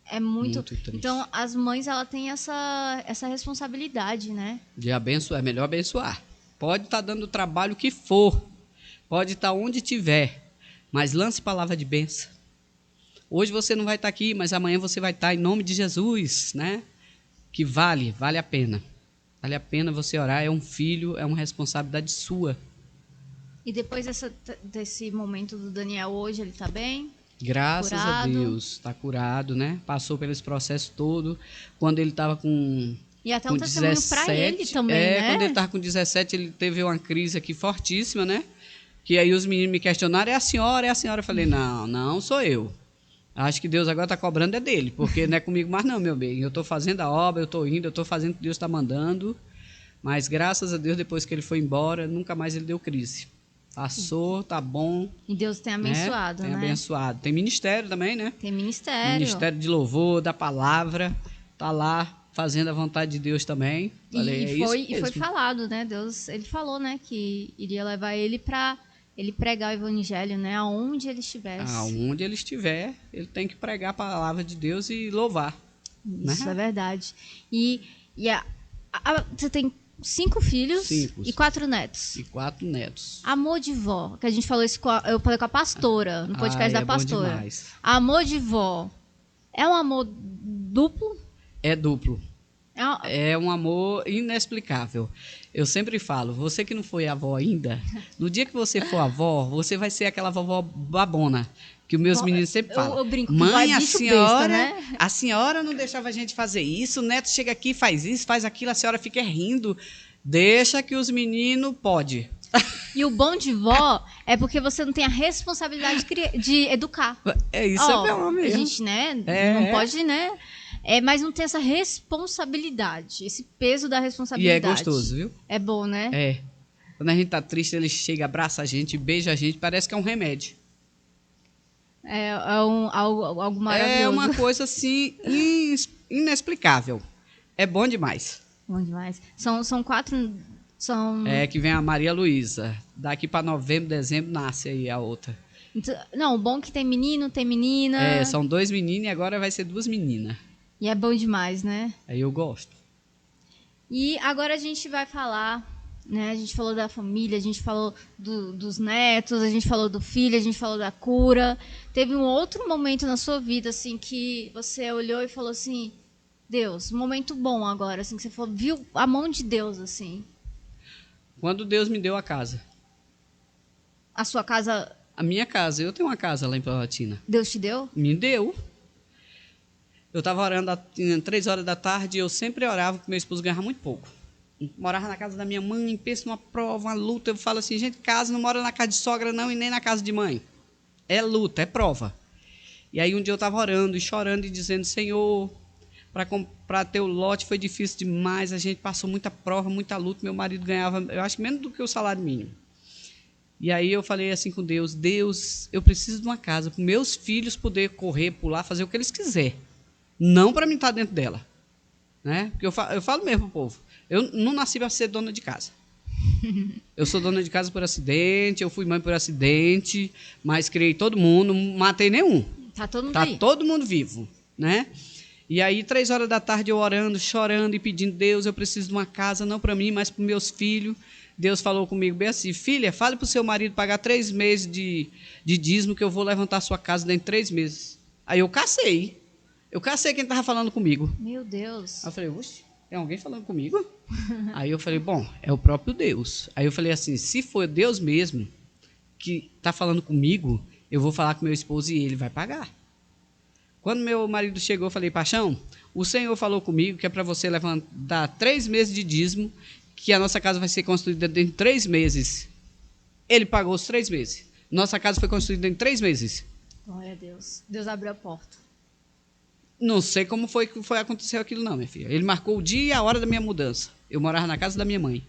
É muito triste. Então, as mães, ela têm essa responsabilidade, né? De abençoar, é melhor abençoar. Pode estar dando o trabalho que for, pode estar onde tiver, mas lance palavra de bênção. Hoje você não vai estar aqui, mas amanhã você vai estar em nome de Jesus, né? Que vale a pena. Vale a pena você orar, é um filho, é uma responsabilidade sua. E depois desse momento do Daniel hoje, ele está bem? Graças curado. A Deus, está curado, né? Passou pelo esse processo todo. Quando ele estava com E até um testemunho para ele também, né? Quando ele estava com 17, ele teve uma crise aqui fortíssima, né? Que aí os meninos me questionaram, é a senhora? Eu falei, não sou eu. Acho que Deus agora está cobrando é dele, porque não é comigo mais não, meu bem. Eu estou fazendo a obra, eu estou indo, eu estou fazendo o que Deus está mandando. Mas graças a Deus, depois que ele foi embora, nunca mais ele deu crise. Passou, tá bom. E Deus tem abençoado, né? Tem abençoado. Tem ministério também, né? Tem ministério. Ministério de louvor, da palavra. Tá lá fazendo a vontade de Deus também. Falei, e foi falado, né? Deus, ele falou, né? Que iria levar ele para ele pregar o evangelho, né? Aonde ele estivesse. Aonde ele estiver, ele tem que pregar a palavra de Deus e louvar. Isso, né? É verdade. E você tem 5 filhos e 4 netos. E 4 netos. Amor de vó, que a gente falou isso, eu falei com a pastora, no podcast da pastora. Bom demais. Amor de vó, é um amor duplo? É duplo. É um amor inexplicável. Eu sempre falo, você que não foi avó ainda, no dia que você for avó, você vai ser aquela vovó babona, que os meus meninos sempre falam. Eu brinco, mãe, a senhora, besta, né? A senhora não deixava a gente fazer isso, o neto chega aqui, faz isso, faz aquilo, a senhora fica rindo. Deixa que os meninos podem. E o bom de vó é porque você não tem a responsabilidade de educar. É isso, é bom mesmo. A gente, né, não pode, né? Mas não tem essa responsabilidade, esse peso da responsabilidade. E é gostoso, viu? É bom, né? É. Quando a gente tá triste, ele chega, abraça a gente, beija a gente, parece que é um remédio. Algo maravilhoso. É uma coisa, assim, inexplicável. É bom demais. Bom demais. São 4... que vem a Maria Luísa. Daqui para novembro, dezembro, nasce aí a outra. Então, não, bom que tem menino, tem menina. São 2 meninos e agora vai ser 2 meninas. E é bom demais, né? Aí eu gosto. E agora a gente vai falar, né? A gente falou da família, a gente falou dos netos, a gente falou do filho, a gente falou da cura. Teve um outro momento na sua vida, assim, que você olhou e falou assim, Deus, um momento bom agora, assim, que você falou, viu a mão de Deus, assim. Quando Deus me deu a casa. A sua casa... A minha casa, eu tenho uma casa lá em Planaltina. Deus te deu? Me deu. Eu estava orando às 3 horas da tarde e eu sempre orava porque meu esposo ganhava muito pouco. Morava na casa da minha mãe, pensa numa prova, uma luta. Eu falo assim, gente, casa não mora na casa de sogra não e nem na casa de mãe. É luta, é prova. E aí um dia eu estava orando e chorando e dizendo, Senhor, para ter o lote foi difícil demais, a gente passou muita prova, muita luta, meu marido ganhava, eu acho que menos do que o salário mínimo. E aí eu falei assim com Deus, Deus, eu preciso de uma casa para meus filhos poder correr, pular, fazer o que eles quiserem. Não para mim estar dentro dela. Né? Porque eu falo mesmo pro povo, eu não nasci para ser dona de casa. Eu sou dona de casa por acidente, eu fui mãe por acidente, mas criei todo mundo, não matei nenhum. Tá todo mundo vivo, né? E aí, 3 horas da tarde, eu orando, chorando e pedindo, Deus, eu preciso de uma casa, não para mim, mas para meus filhos. Deus falou comigo bem assim, filha, fale para o seu marido pagar 3 meses de dízimo, que eu vou levantar a sua casa dentro de 3 meses. Aí eu cacei quem estava falando comigo. Meu Deus. Aí eu falei, oxe, tem alguém falando comigo? Aí eu falei, bom, é o próprio Deus. Aí eu falei assim, se for Deus mesmo que está falando comigo, eu vou falar com meu esposo e ele vai pagar. Quando meu marido chegou, eu falei, paixão, o Senhor falou comigo que é para você levantar 3 meses de dízimo, que a nossa casa vai ser construída dentro de 3 meses. Ele pagou os 3 meses. Nossa casa foi construída em 3 meses. Glória a Deus. Deus abriu a porta. Não sei como foi que aconteceu aquilo não, minha filha. Ele marcou o dia e a hora da minha mudança. Eu morava na casa da minha mãe.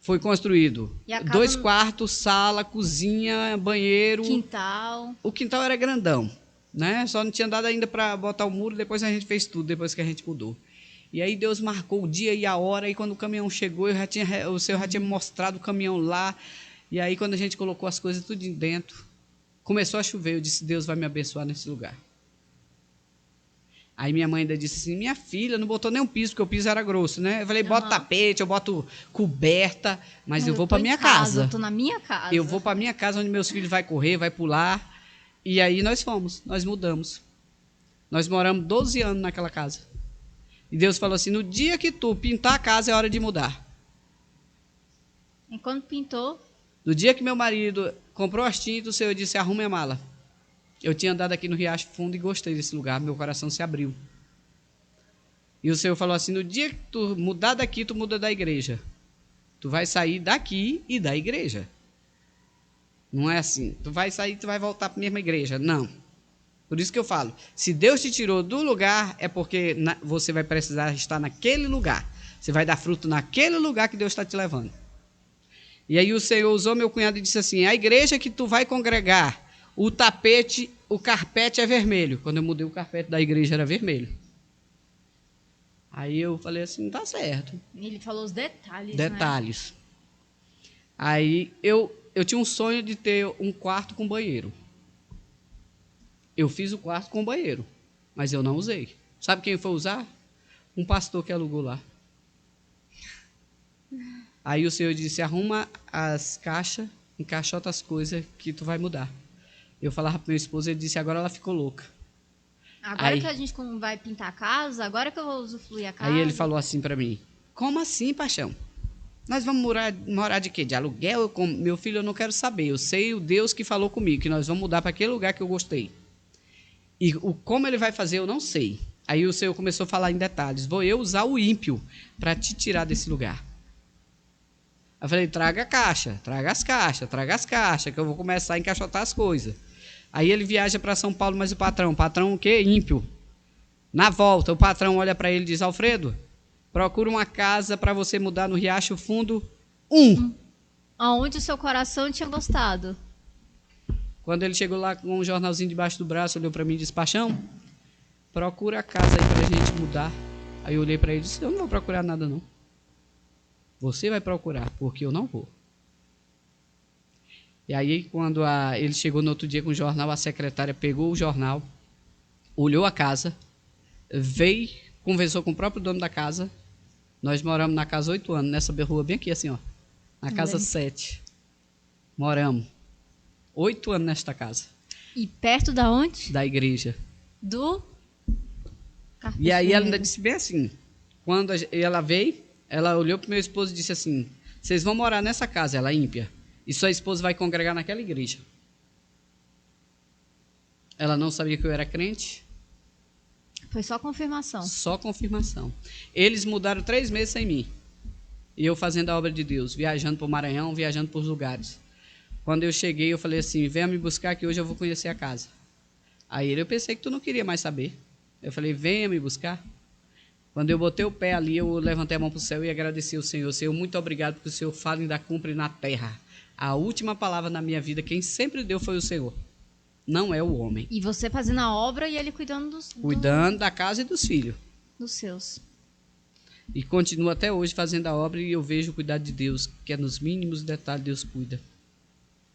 Foi construído 2 quartos, sala, cozinha, banheiro. Quintal. O quintal era grandão, né? Só não tinha dado ainda para botar o muro, depois a gente fez tudo, depois que a gente mudou. E aí Deus marcou o dia e a hora, e quando o caminhão chegou, o Senhor já tinha me mostrado o caminhão lá. E aí quando a gente colocou as coisas tudo dentro, começou a chover, eu disse, Deus vai me abençoar nesse lugar. Aí minha mãe ainda disse assim, minha filha, não botou nem um piso, porque o piso era grosso, né? Eu falei, bota tapete, eu boto coberta, mas eu vou para minha casa. Eu tô na minha casa. Eu vou para minha casa, onde meus filhos vai correr, vai pular. E aí nós mudamos. Nós moramos 12 anos naquela casa. E Deus falou assim, no dia que tu pintar a casa, é hora de mudar. E quando pintou? No dia que meu marido comprou as tintas, o Senhor disse, arrume a mala. Eu tinha andado aqui no Riacho Fundo e gostei desse lugar, meu coração se abriu. E o Senhor falou assim, no dia que tu mudar daqui, tu muda da igreja. Tu vai sair daqui e da igreja. Não é assim, tu vai sair, tu vai voltar para a mesma igreja. Não. Por isso que eu falo, se Deus te tirou do lugar, é porque você vai precisar estar naquele lugar. Você vai dar fruto naquele lugar que Deus está te levando. E aí o Senhor usou meu cunhado e disse assim, a igreja que tu vai congregar, o carpete é vermelho. Quando eu mudei o carpete da igreja era vermelho. Aí eu falei assim, tá certo. Ele falou os detalhes, Detalhes. Né? Aí eu tinha um sonho de ter um quarto com banheiro. Eu fiz o quarto com banheiro, mas eu não usei. Sabe quem foi usar? Um pastor que alugou lá. Aí o Senhor disse, arruma as caixas, encaixota as coisas que tu vai mudar. Eu falava para meu esposo, ele disse, agora ela ficou louca. Agora que a gente vai pintar a casa, agora que eu vou usufruir a casa. Aí ele falou assim para mim, como assim, paixão? Nós vamos morar de quê? De aluguel? Meu filho, eu não quero saber. Eu sei o Deus que falou comigo, que nós vamos mudar para aquele lugar que eu gostei. E como ele vai fazer, eu não sei. Aí o Senhor começou a falar em detalhes. Vou eu usar o ímpio para te tirar desse lugar. Eu falei, traga a caixa, traga as caixas, que eu vou começar a encaixotar as coisas. Aí ele viaja para São Paulo, mas o patrão o quê? Ímpio. Na volta, o patrão olha para ele e diz, Alfredo, procura uma casa para você mudar no Riacho Fundo 1. Aonde o seu coração tinha gostado. Quando ele chegou lá com um jornalzinho debaixo do braço, olhou para mim e disse, paixão, procura a casa aí para a gente mudar. Aí eu olhei para ele e disse, eu não vou procurar nada não. Você vai procurar, porque eu não vou. E aí, quando ele chegou no outro dia com o jornal, a secretária pegou o jornal, olhou a casa, veio, conversou com o próprio dono da casa. Nós moramos na casa 8 anos, nessa rua bem aqui, assim, ó. Na casa 7. Moramos 8 anos nesta casa. E perto da onde? Da igreja. Do Carpete. E aí ela ainda disse bem assim, quando ela veio, ela olhou para meu esposo e disse assim, vocês vão morar nessa casa, ela é ímpia. E sua esposa vai congregar naquela igreja. Ela não sabia que eu era crente. Foi só confirmação. Só confirmação. Eles mudaram 3 meses sem mim. E eu fazendo a obra de Deus, viajando para o Maranhão, viajando por lugares. Quando eu cheguei, eu falei assim, venha me buscar que hoje eu vou conhecer a casa. Aí eu pensei que tu não queria mais saber. Eu falei, venha me buscar. Quando eu botei o pé ali, eu levantei a mão para o céu e agradeci ao Senhor. Senhor, muito obrigado porque o Senhor fala e ainda cumpre na terra. A última palavra na minha vida, quem sempre deu foi o Senhor. Não é o homem. E você fazendo a obra e ele cuidando Cuidando da casa e dos filhos. Dos seus. E continua até hoje fazendo a obra e eu vejo o cuidado de Deus, que é nos mínimos detalhes Deus cuida.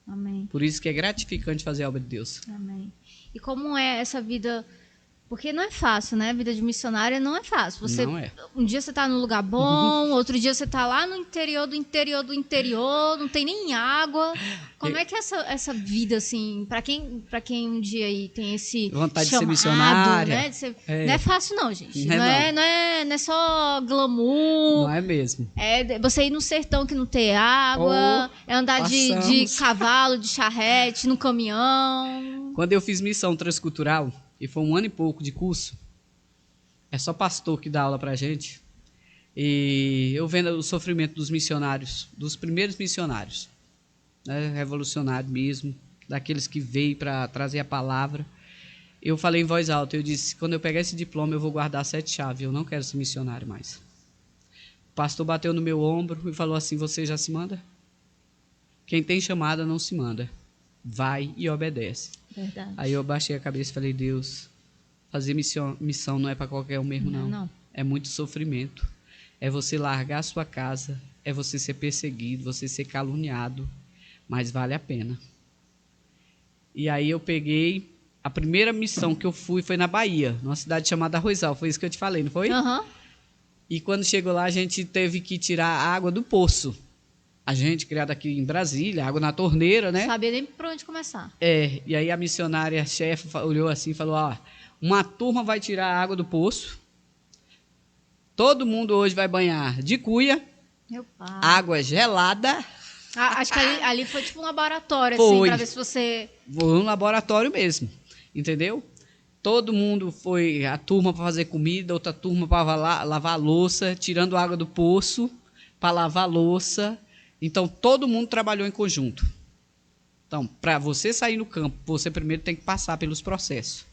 Amém. Por isso que é gratificante fazer a obra de Deus. Amém. E como é essa vida Porque não é fácil, né? A vida de missionária não é fácil. Você, Não é. um dia você tá num lugar bom, outro dia você tá lá no interior do interior do interior, não tem nem água. Como é que é essa vida, assim, para quem um dia aí tem esse Vontade de ser chamado, missionária. né? Não é fácil não, gente. Não é Não é só glamour. Não é mesmo. É você ir no sertão que não tem água, é andar de passamos. cavalo, de charrete, no caminhão. Quando eu fiz missão transcultural, e foi 1 ano e pouco de curso, é só pastor que dá aula pra gente, e eu vendo o sofrimento dos missionários, dos primeiros missionários, né, revolucionários mesmo, daqueles que veio para trazer a palavra, eu falei em voz alta, eu disse, quando eu pegar esse diploma eu vou guardar 7 chaves, eu não quero ser missionário mais. O pastor bateu no meu ombro e falou assim, você já se manda? Quem tem chamada não se manda, vai e obedece. Verdade. Aí eu baixei a cabeça e falei, Deus, fazer missão não é para qualquer um mesmo, não. Não. É muito sofrimento. É você largar a sua casa, é você ser perseguido, você ser caluniado, mas vale a pena. E aí eu peguei, a primeira missão que eu fui foi na Bahia, numa cidade chamada Arrozal, foi isso que eu te falei, não foi? Aham. E quando chegou lá, a gente teve que tirar a água do poço. A gente, criado aqui em Brasília, água na torneira, né? Não sabia nem por onde começar. E aí a missionária chefe olhou assim e falou, ó, uma turma vai tirar a água do poço, todo mundo hoje vai banhar de cuia, Meu pai. água gelada. Acho que ali foi tipo um laboratório, Foi. assim, pra ver se você... Foi um laboratório mesmo, entendeu? Todo mundo foi, a turma para fazer comida, outra turma para lavar a louça, tirando água do poço para lavar a louça. Então, todo mundo trabalhou em conjunto. Então, para você sair no campo, você primeiro tem que passar pelos processos.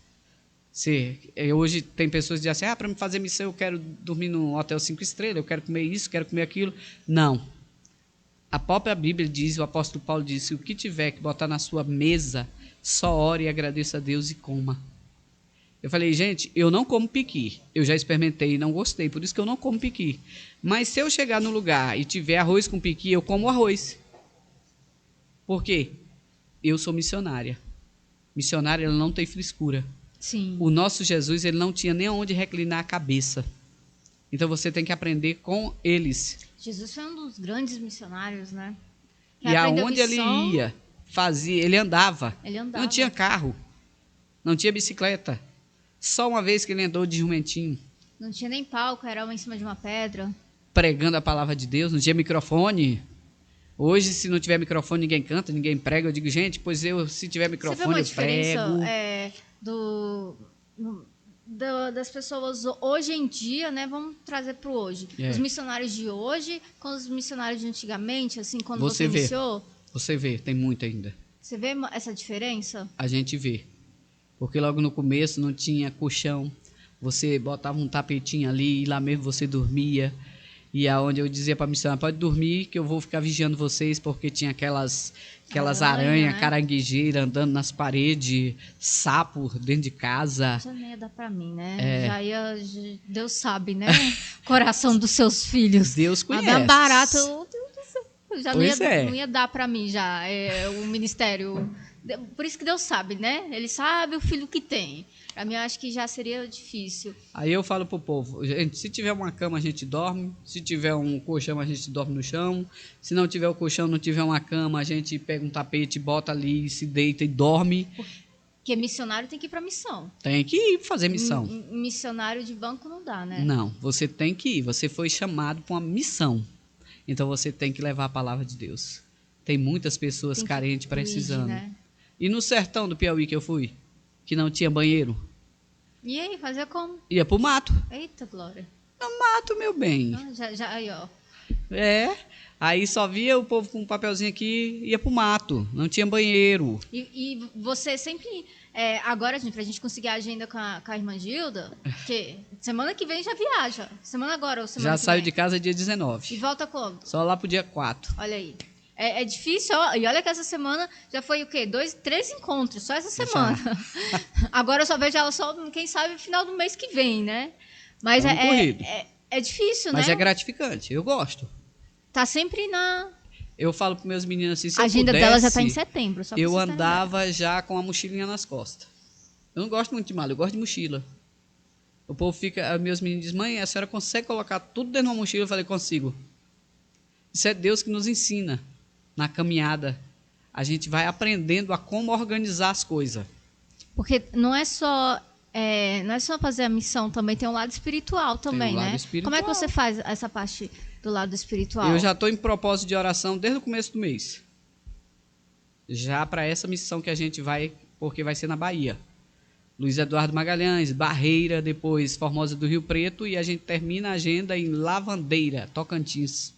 Hoje tem pessoas que dizem assim, para me fazer missão eu quero dormir num hotel 5 estrelas, eu quero comer isso, quero comer aquilo. Não. A própria Bíblia diz, o apóstolo Paulo disse, o que tiver que botar na sua mesa, só ore e agradeça a Deus e coma. Eu falei, gente, eu não como piqui. Eu já experimentei e não gostei, por isso que eu não como piqui. Mas se eu chegar no lugar e tiver arroz com piqui, eu como arroz. Por quê? Eu sou missionária. Missionária, ela não tem frescura. Sim. O nosso Jesus, ele não tinha nem onde reclinar a cabeça. Então você tem que aprender com eles. Jesus foi um dos grandes missionários, né? E aonde ele ia, fazia, ele andava. Ele andava. Não tinha carro, não tinha bicicleta. Só uma vez que ele andou de jumentinho. Não tinha nem palco, era em cima de uma pedra. Pregando a palavra de Deus, não tinha microfone. Hoje, se não tiver microfone, ninguém canta, ninguém prega. Eu digo, gente, pois se tiver microfone, eu prego. Das pessoas hoje em dia, né? Vamos trazer para o hoje. Os missionários de hoje com os missionários de antigamente, assim, quando você iniciou. Você vê, tem muito ainda. Você vê essa diferença? A gente vê. Porque logo no começo não tinha colchão. Você botava um tapetinho ali e lá mesmo você dormia. E aonde eu dizia para a missionária, pode dormir que eu vou ficar vigiando vocês, porque tinha aquelas aranhas, né? Caranguejeira andando nas paredes, sapo dentro de casa. Já nem ia dar para mim, né? Deus sabe, né? Coração dos seus filhos. Deus conhece. Mas barata, já não ia dar para mim já, o ministério. Por isso que Deus sabe, né? Ele sabe o filho que tem. Para mim, eu acho que já seria difícil. Aí eu falo pro povo, gente, se tiver uma cama, a gente dorme. Se tiver um colchão, a gente dorme no chão. Se não tiver o colchão, não tiver uma cama, a gente pega um tapete, bota ali, se deita e dorme. Porque missionário tem que ir para missão. Tem que ir fazer missão. Missionário de banco não dá, né? Não, você tem que ir. Você foi chamado para uma missão. Então você tem que levar a palavra de Deus. Tem muitas pessoas carentes precisando. Né? E no sertão do Piauí que eu fui, que não tinha banheiro. E aí, fazia como? Ia pro mato. Eita, Glória. No mato, meu bem. Aí, ó. Aí só via o povo com um papelzinho aqui, ia pro mato. Não tinha banheiro. E você sempre... agora, gente, pra gente conseguir a agenda com a irmã Gilda, que semana que vem já viaja. Semana agora ou semana já que saio vem. de casa dia 19. E volta quando? Só lá pro dia 4. Olha aí. É difícil, ó. E olha que essa semana já foi o quê? 3 encontros, só essa semana. Agora eu só vejo ela só, quem sabe, no final do mês que vem, né? Mas é difícil, né? Mas é gratificante, eu gosto. Tá sempre na... Eu falo pros meus meninos assim, se a agenda eu pudesse, dela já tá em setembro. Só eu andava já com a mochilinha nas costas. Eu não gosto muito de mala, eu gosto de mochila. O povo fica, meus meninos dizem, mãe, a senhora consegue colocar tudo dentro de uma mochila? Eu falei, consigo. Isso é Deus que nos ensina na caminhada. A gente vai aprendendo a como organizar as coisas. Porque não é só fazer a missão, também tem um lado espiritual também, lado né? espiritual. Como é que você faz essa parte do lado espiritual? Eu já estou em propósito de oração desde o começo do mês. Já para essa missão que a gente vai, porque vai ser na Bahia. Luiz Eduardo Magalhães, Barreira, depois Formosa do Rio Preto e a gente termina a agenda em Lavandeira, Tocantins.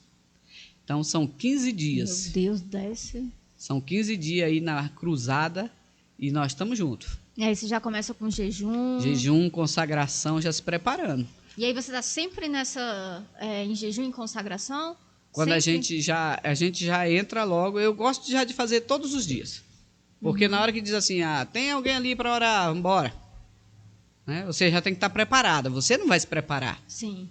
Então são 15 dias. Meu Deus, desce. São 15 dias aí na cruzada e nós estamos juntos. E aí você já começa com jejum. Jejum, consagração, já se preparando. E aí você está sempre em jejum e consagração? Quando sempre? a gente já entra logo, eu gosto já de fazer todos os dias. Porque na hora que diz assim, tem alguém ali para orar, vamos embora. Né? Você já tem que estar preparada, você não vai se preparar. Sim.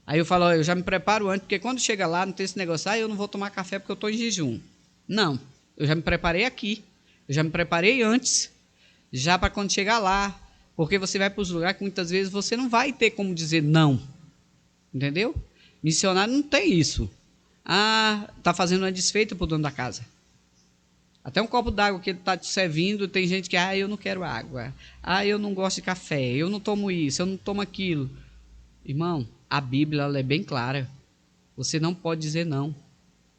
Aí eu falo, eu já me preparo antes, porque quando chega lá, não tem esse negócio, eu não vou tomar café porque eu estou em jejum. Não, eu já me preparei aqui, eu já me preparei antes, já para quando chegar lá, porque você vai para os lugares que muitas vezes você não vai ter como dizer não, entendeu? Missionário não tem isso. Tá fazendo uma desfeita para o dono da casa. Até um copo d'água que ele está te servindo, tem gente que, eu não quero água, eu não gosto de café, eu não tomo isso, eu não tomo aquilo. Irmão, a Bíblia ela é bem clara. Você não pode dizer não.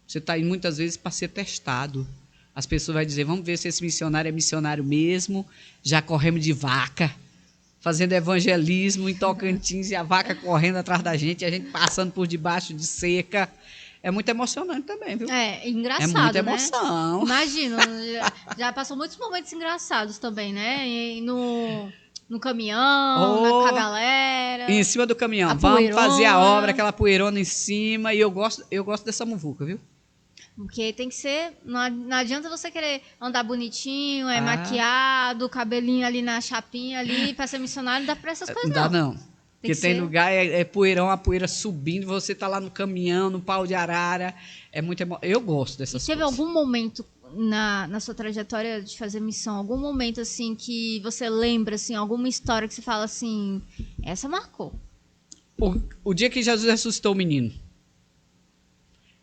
Você está indo muitas vezes para ser testado. As pessoas vão dizer, vamos ver se esse missionário é missionário mesmo. Já corremos de vaca, fazendo evangelismo em Tocantins e a vaca correndo atrás da gente, e a gente passando por debaixo de seca. É muito emocionante também, viu? É engraçado, é muita emoção. Né? Imagina, já passou muitos momentos engraçados também, né? No caminhão, com a galera. Em cima do caminhão. Vamos fazer a obra, aquela poeirona em cima. E eu gosto dessa muvuca, viu? Porque tem que ser... Não adianta você querer andar bonitinho, maquiado, cabelinho ali na chapinha ali, pra ser missionário, não dá pra essas coisas, não. Não dá, não. Porque tem lugar, é poeirão, a poeira subindo, você tá lá no caminhão, no pau de arara. É muito Eu gosto dessas coisas. Teve algum momento na sua trajetória de fazer missão, algum momento assim que você lembra, assim, alguma história que você fala assim, essa marcou? O dia que Jesus ressuscitou o menino,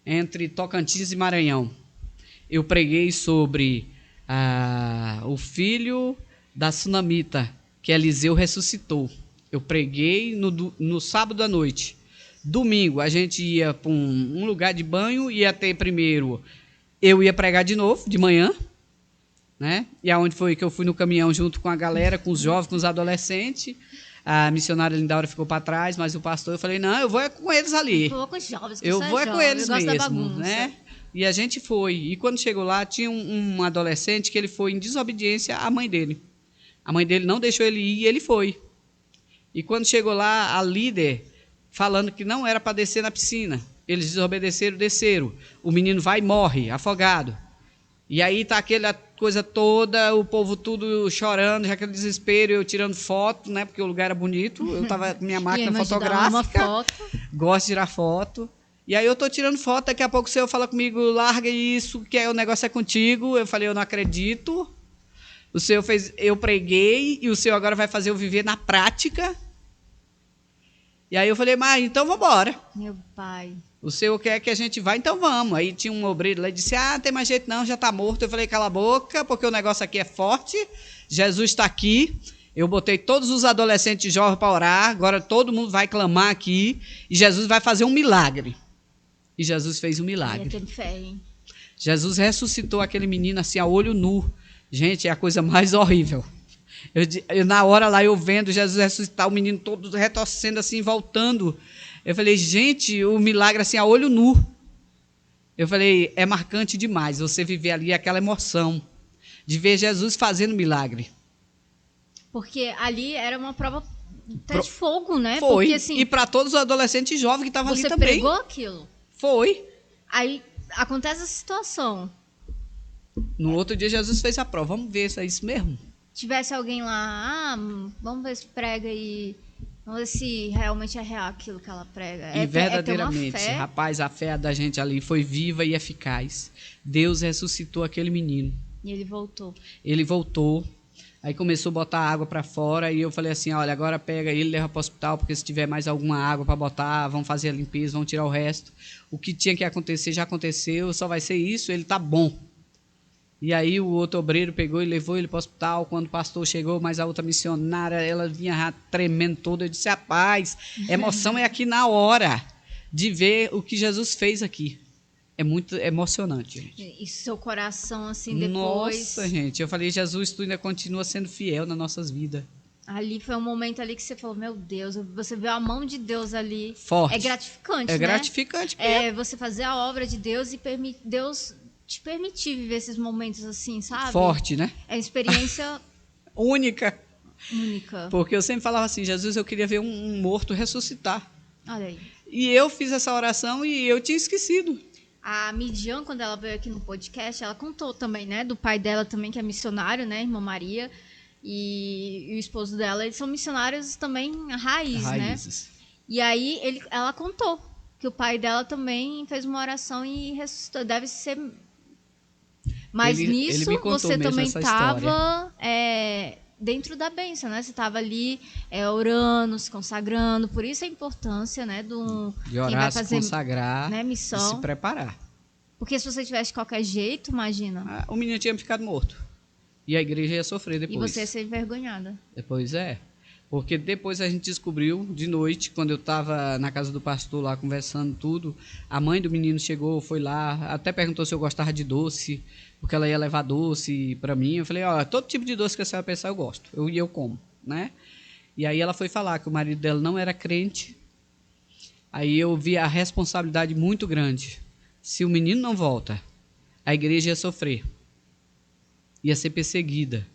entre Tocantins e Maranhão, eu preguei sobre o filho da sunamita, que Eliseu ressuscitou. Eu preguei no sábado à noite. Domingo, a gente ia para um lugar de banho, ia ter primeiro... Eu ia pregar de novo, de manhã, né? E aonde foi que eu fui no caminhão junto com a galera, com os jovens, com os adolescentes. A missionária Lindaura ficou para trás, mas o pastor, eu falei, não, eu vou com eles ali. Eu vou com os jovens, eu vou com eles eu mesmo, da bagunça. Né? E a gente foi. E quando chegou lá, tinha um adolescente que ele foi em desobediência à mãe dele. A mãe dele não deixou ele ir e ele foi. E quando chegou lá, a líder falando que não era para descer na piscina. Eles desobedeceram, desceram. O menino vai e morre, afogado. E aí tá aquela coisa toda, o povo tudo chorando, já aquele desespero, eu tirando foto, né? Porque o lugar era bonito. Eu tava com minha máquina fotográfica. Gosto de tirar foto. E aí eu tô tirando foto, daqui a pouco o senhor fala comigo, larga isso, que o negócio é contigo. Eu falei, eu não acredito. O senhor fez, eu preguei, e o senhor agora vai fazer eu viver na prática. E aí eu falei, mas então vamos embora. Meu pai. O senhor quer que a gente vá, então vamos. Aí tinha um obreiro lá e disse, não tem mais jeito não, já está morto. Eu falei, cala a boca, porque o negócio aqui é forte. Jesus está aqui. Eu botei todos os adolescentes jovens para orar. Agora todo mundo vai clamar aqui. E Jesus vai fazer um milagre. E Jesus fez um milagre. Tem fé, hein? Jesus ressuscitou aquele menino assim, a olho nu. Gente, é a coisa mais horrível. Eu, na hora lá, eu vendo Jesus ressuscitar, o menino todo retorcendo assim, voltando. Eu falei, gente, o milagre assim, a olho nu. Eu falei, é marcante demais você viver ali aquela emoção de ver Jesus fazendo milagre. Porque ali era uma prova de fogo, né? Foi, porque, assim, e para todos os adolescentes jovens que estavam ali também. Você pregou aquilo? Foi. Aí acontece essa situação. No outro dia Jesus fez a prova, vamos ver se é isso mesmo. Tivesse alguém lá, vamos ver se prega e vamos ver se realmente é real aquilo que ela prega. E verdadeiramente, rapaz, a fé da gente ali foi viva e eficaz. Deus ressuscitou aquele menino. E ele voltou. Ele voltou. Aí começou a botar água para fora e eu falei assim, olha, agora pega ele, leva para o hospital, porque se tiver mais alguma água para botar, vão fazer a limpeza, vão tirar o resto. O que tinha que acontecer já aconteceu, só vai ser isso, ele tá bom. E aí o outro obreiro pegou e levou ele para o hospital. Quando o pastor chegou, mais a outra missionária, ela vinha já tremendo toda. Eu disse, rapaz, emoção é aqui na hora de ver o que Jesus fez aqui. É muito emocionante, gente. E seu coração, assim, depois... Nossa, gente, eu falei, Jesus, tu ainda continua sendo fiel nas nossas vidas. Ali foi um momento ali que você falou, meu Deus, você viu a mão de Deus ali. Forte. É gratificante, né? É gratificante mesmo. É você fazer a obra de Deus e Deus te permitir viver esses momentos assim, sabe? Forte, né? É experiência Única. única. Porque eu sempre falava assim, Jesus, eu queria ver um morto ressuscitar. Olha aí. E eu fiz essa oração e eu tinha esquecido. A Midian, quando ela veio aqui no podcast, ela contou também, né? Do pai dela também, que é missionário, né? Irmã Maria. E o esposo dela, eles são missionários também Raízes. né? E aí ela contou que o pai dela também fez uma oração e ressuscitou. Deve ser... Mas nisso, você também estava dentro da bênção, né? Você estava ali orando, se consagrando. Por isso a importância, né? De orar, quem vai fazer, se consagrar, né, missão. E se preparar. Porque se você tivesse de qualquer jeito, imagina. O menino tinha ficado morto. E a igreja ia sofrer depois. E você ia ser envergonhada. Depois Porque depois a gente descobriu, de noite, quando eu estava na casa do pastor lá conversando tudo, a mãe do menino chegou, foi lá, até perguntou se eu gostava de doce, porque ela ia levar doce para mim. Eu falei, ó, todo tipo de doce que a senhora pensar eu gosto, eu como, né? E aí ela foi falar que o marido dela não era crente. Aí eu vi a responsabilidade muito grande. Se o menino não volta, a igreja ia sofrer. Ia ser perseguida,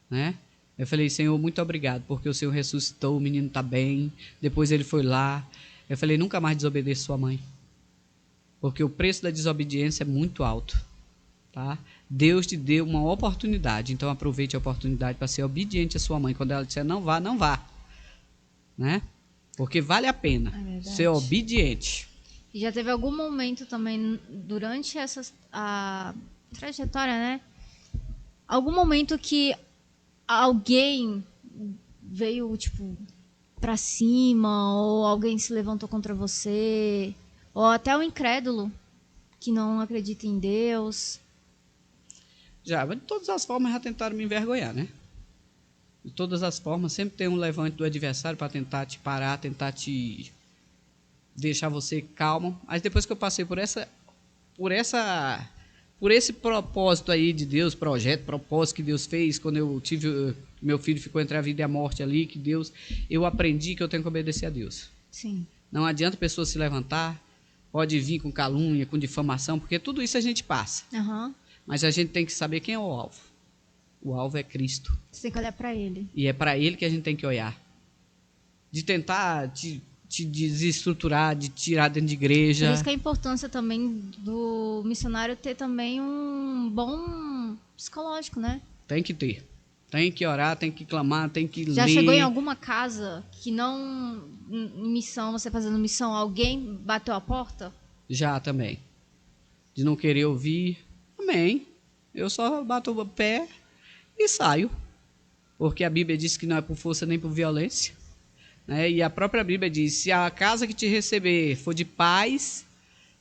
né? Eu falei, Senhor, muito obrigado, porque o Senhor ressuscitou, o menino está bem. Depois ele foi lá. Eu falei, nunca mais desobedeça sua mãe. Porque o preço da desobediência é muito alto, tá? Deus te deu uma oportunidade, então aproveite a oportunidade para ser obediente à sua mãe. Quando ela disser não vá, não vá, né? Porque vale a pena ser obediente. E já teve algum momento também durante a trajetória, né? Algum momento que alguém veio, tipo, pra cima, ou alguém se levantou contra você, ou até o incrédulo que não acredita em Deus? Já, mas de todas as formas já tentaram me envergonhar, né? De todas as formas, sempre tem um levante do adversário para tentar te parar, tentar te deixar você calmo. Mas depois que eu passei por esse propósito aí de Deus, propósito que Deus fez, quando eu tive, meu filho ficou entre a vida e a morte ali, eu aprendi que eu tenho que obedecer a Deus. Sim. Não adianta a pessoa se levantar, pode vir com calúnia, com difamação, porque tudo isso a gente passa. Uhum. Mas a gente tem que saber quem é o alvo. O alvo é Cristo. Você tem que olhar para Ele. E é para Ele que a gente tem que olhar. De tentar te desestruturar, de tirar dentro de igreja. Por isso que a importância também do missionário ter também um bom psicológico, né? Tem que ter. Tem que orar, tem que clamar, tem que ler. Já chegou em alguma casa que não, em missão, você fazendo missão, alguém bateu a porta? Já também. De não querer ouvir. Amém. Eu só bato o pé e saio. Porque a Bíblia diz que não é por força nem por violência. Né? E a própria Bíblia diz, se a casa que te receber for de paz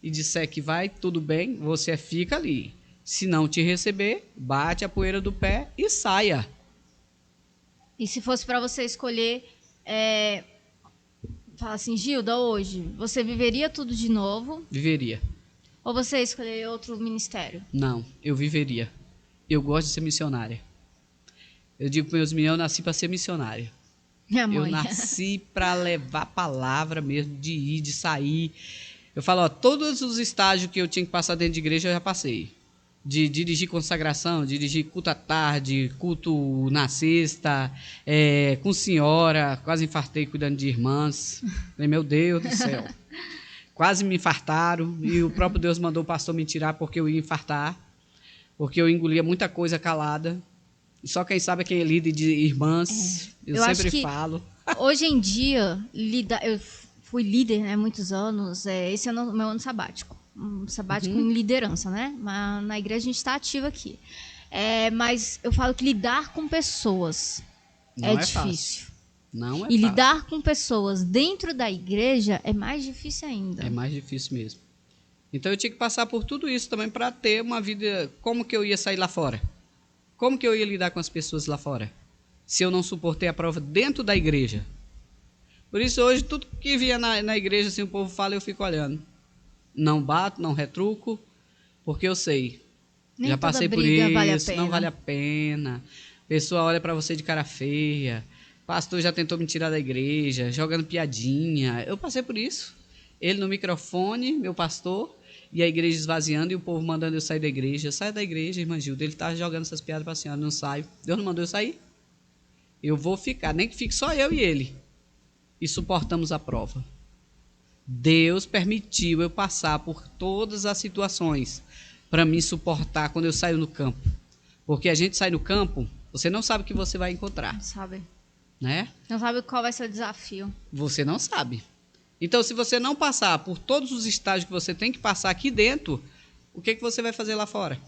e disser que vai tudo bem, você fica ali. Se não te receber, bate a poeira do pé e saia. E se fosse para você escolher, fala assim, Gilda, hoje, você viveria tudo de novo? Viveria. Ou você escolheria outro ministério? Não, eu viveria. Eu gosto de ser missionária. Eu digo para meus meninos, eu nasci para ser missionária. Minha mãe. Eu nasci para levar a palavra mesmo, de ir, de sair. Eu falo, ó, todos os estágios que eu tinha que passar dentro de igreja, eu já passei. De dirigir consagração, dirigir culto à tarde, culto na sexta, com senhora, quase infartei cuidando de irmãs. Falei, meu Deus do céu. Quase me infartaram e o próprio Deus mandou o pastor me tirar porque eu ia infartar, porque eu engolia muita coisa calada. Só quem sabe é quem é líder de irmãs, eu sempre falo. Hoje em dia, eu fui líder, né, muitos anos, esse ano é meu ano sabático. Um sabático em liderança, né? Mas na igreja a gente está ativa aqui. Mas eu falo que lidar com pessoas Não é é difícil. fácil. Não é E fácil. lidar com pessoas dentro da igreja é mais difícil ainda. É mais difícil mesmo. Então eu tinha que passar por tudo isso também para ter uma vida. Como que eu ia sair lá fora? Como que eu ia lidar com as pessoas lá fora? Se eu não suportei a prova dentro da igreja. Por isso hoje tudo que via na igreja, assim, o povo fala, eu fico olhando. Não bato, não retruco, porque eu sei. Nem Já toda passei por briga vale a isso, pena. não vale a pena. Pessoa olha para você de cara feia. Pastor já tentou me tirar da igreja, jogando piadinha. Eu passei por isso. Ele no microfone, meu pastor, e a igreja esvaziando e o povo mandando eu sair da igreja. Eu saio da igreja, irmã Gilda, ele tá jogando essas piadas para a senhora, não saio. Deus não mandou eu sair. Eu vou ficar, nem que fique só eu e ele. E suportamos a prova. Deus permitiu eu passar por todas as situações para me suportar quando eu saio no campo. Porque a gente sai no campo, você não sabe o que você vai encontrar, Não sabe. né? Não sabe qual vai ser o desafio. Você não sabe. Então, se você não passar por todos os estágios que você tem que passar aqui dentro, o que você vai fazer lá fora?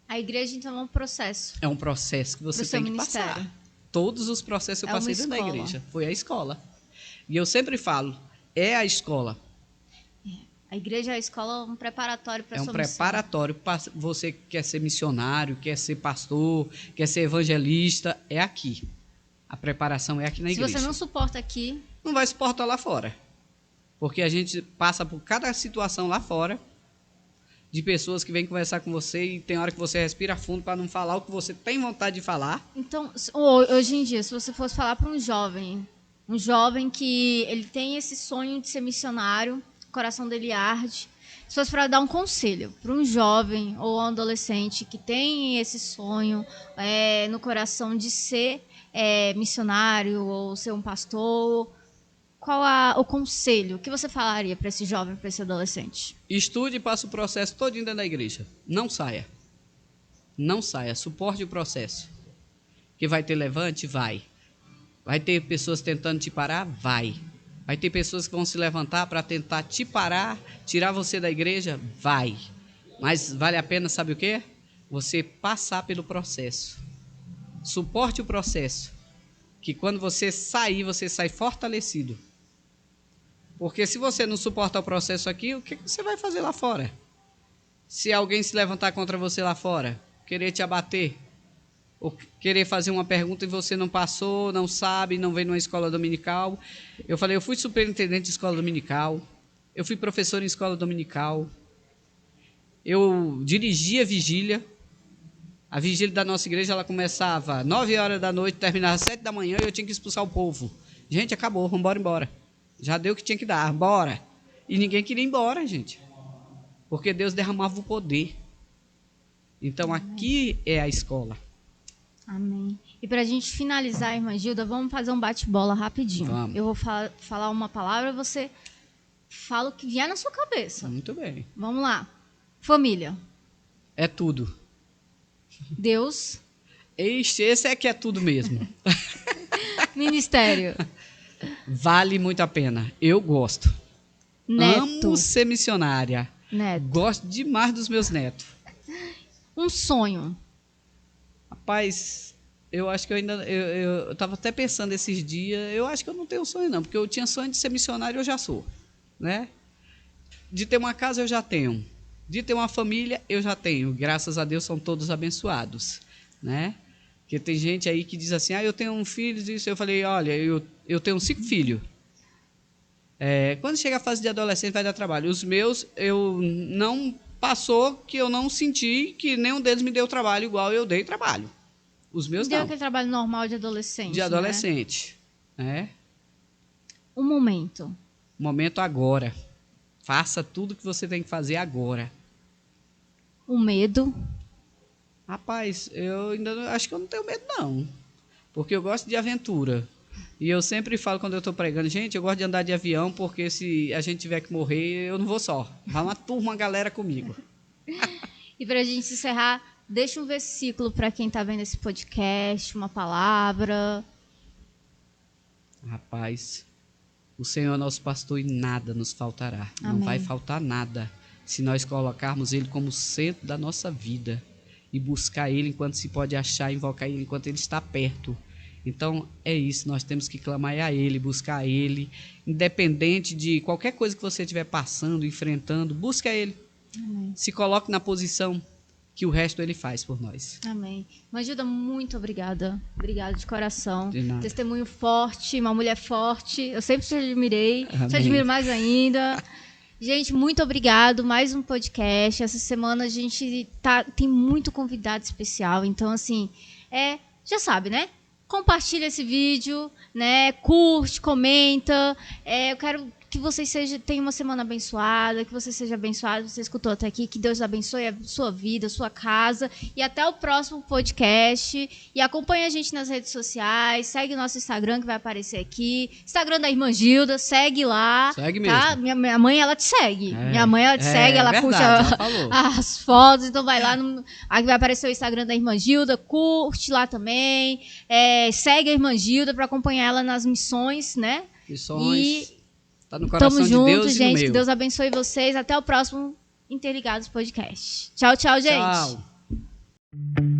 A igreja, então, é um processo. É um processo que você Pro seu tem que ministério. passar. Todos os processos eu É uma passei dentro da escola. igreja. Foi a escola. E eu sempre falo, é a escola. A igreja é a escola, um preparatório para É a um sua preparatório para você que quer ser missionário, quer ser pastor, quer ser evangelista, é aqui. A preparação é aqui na missão. Se igreja. você não suporta aqui, Não vai suportar lá fora. Porque a gente passa por cada situação lá fora de pessoas que vêm conversar com você e tem hora que você respira fundo para não falar o que você tem vontade de falar. então, hoje em dia, se você fosse falar para um jovem que ele tem esse sonho de ser missionário, o coração dele arde, se fosse para dar um conselho para um jovem ou um adolescente que tem esse sonho no coração de ser missionário ou ser um pastor, qual o conselho que você falaria para esse jovem, para esse adolescente? Estude e passe o processo todo dentro da igreja. Não saia. Não saia. Suporte o processo. Que vai ter levante? Vai. Vai ter pessoas tentando te parar? Vai. Vai ter pessoas que vão se levantar para tentar te parar, tirar você da igreja? Vai. Mas vale a pena, sabe o quê? Você passar pelo processo. Suporte o processo. Que quando você sair, você sai fortalecido. Porque se você não suportar o processo aqui, o que você vai fazer lá fora? Se alguém se levantar contra você lá fora, querer te abater, ou querer fazer uma pergunta e você não passou, não sabe, não veio numa escola dominical. Eu falei, eu fui superintendente de escola dominical, eu fui professor em escola dominical, eu dirigia vigília. A vigília da nossa igreja, ela começava 9 horas da noite, terminava 7 da manhã e eu tinha que expulsar o povo. Gente, acabou, vamos embora. Já deu o que tinha que dar, bora. E ninguém queria ir embora, gente. Porque Deus derramava o poder. Então, aqui é a escola. Amém. E para a gente finalizar, irmã Gilda, vamos fazer um bate-bola rapidinho. Vamos. Eu vou falar uma palavra, você fala o que vier na sua cabeça. Muito bem. Vamos lá. Família. É tudo. Deus. Esse é que é tudo mesmo. Ministério. Vale muito a pena. Eu gosto. Neto. Amo ser missionária. Neto. Gosto demais dos meus netos. Um sonho. Rapaz, eu acho que eu estava até pensando esses dias, eu acho que eu não tenho sonho não, porque eu tinha sonho de ser missionário, eu já sou, né? De ter uma casa, eu já tenho. De ter uma família, eu já tenho. Graças a Deus, são todos abençoados, né? Porque tem gente aí que diz assim, eu tenho um filho, isso. Eu falei, olha, eu tenho 5 filhos. Quando chega a fase de adolescente, vai dar trabalho. Os meus, eu não passou que eu não senti que nenhum deles me deu trabalho igual eu dei trabalho. Os meus Deu não. aquele trabalho normal de adolescente. De adolescente, né? Um momento. Momento agora. Faça tudo que você tem que fazer agora. Um medo. Rapaz, eu ainda acho que eu não tenho medo, não. Porque eu gosto de aventura. E eu sempre falo quando eu estou pregando, gente, eu gosto de andar de avião, porque se a gente tiver que morrer, eu não vou só. Vai uma turma, uma galera comigo. E para a gente encerrar, deixa um versículo para quem está vendo esse podcast, uma palavra. Rapaz, o Senhor é nosso pastor e nada nos faltará. Amém. Não vai faltar nada se nós colocarmos Ele como centro da nossa vida. e buscar Ele enquanto se pode achar, invocar Ele enquanto Ele está perto. Então, é isso, nós temos que clamar a Ele, buscar Ele, independente de qualquer coisa que você estiver passando, enfrentando, busque a Ele. Amém. Se coloque na posição que o resto Ele faz por nós. Amém. Magilda, muito obrigada. Obrigada de coração. De nada. Testemunho forte, uma mulher forte. Eu sempre te admirei, Amém. te admiro mais ainda. Gente, muito obrigado. Mais um podcast. Essa semana a gente tem muito convidado especial. Então, assim, já sabe, né? Compartilha esse vídeo, né? Curte, comenta. Eu quero que vocês tenham uma semana abençoada, que você seja abençoado, você escutou até aqui, que Deus abençoe a sua vida, a sua casa, e até o próximo podcast, e acompanha a gente nas redes sociais, segue o nosso Instagram que vai aparecer aqui, Instagram da Irmã Gilda, segue lá, segue tá? mesmo. Minha mãe, ela te segue, minha mãe, ela te segue, ela verdade, puxa ela falou. as fotos, então vai lá, aqui vai aparecer o Instagram da Irmã Gilda, curte lá também, segue a Irmã Gilda para acompanhar ela nas missões, né? Missões. Tá no coração Tamo junto, de Deus gente. e no Que meu. Deus abençoe vocês. Até o próximo Interligados Podcast. Tchau, tchau, gente. Tchau.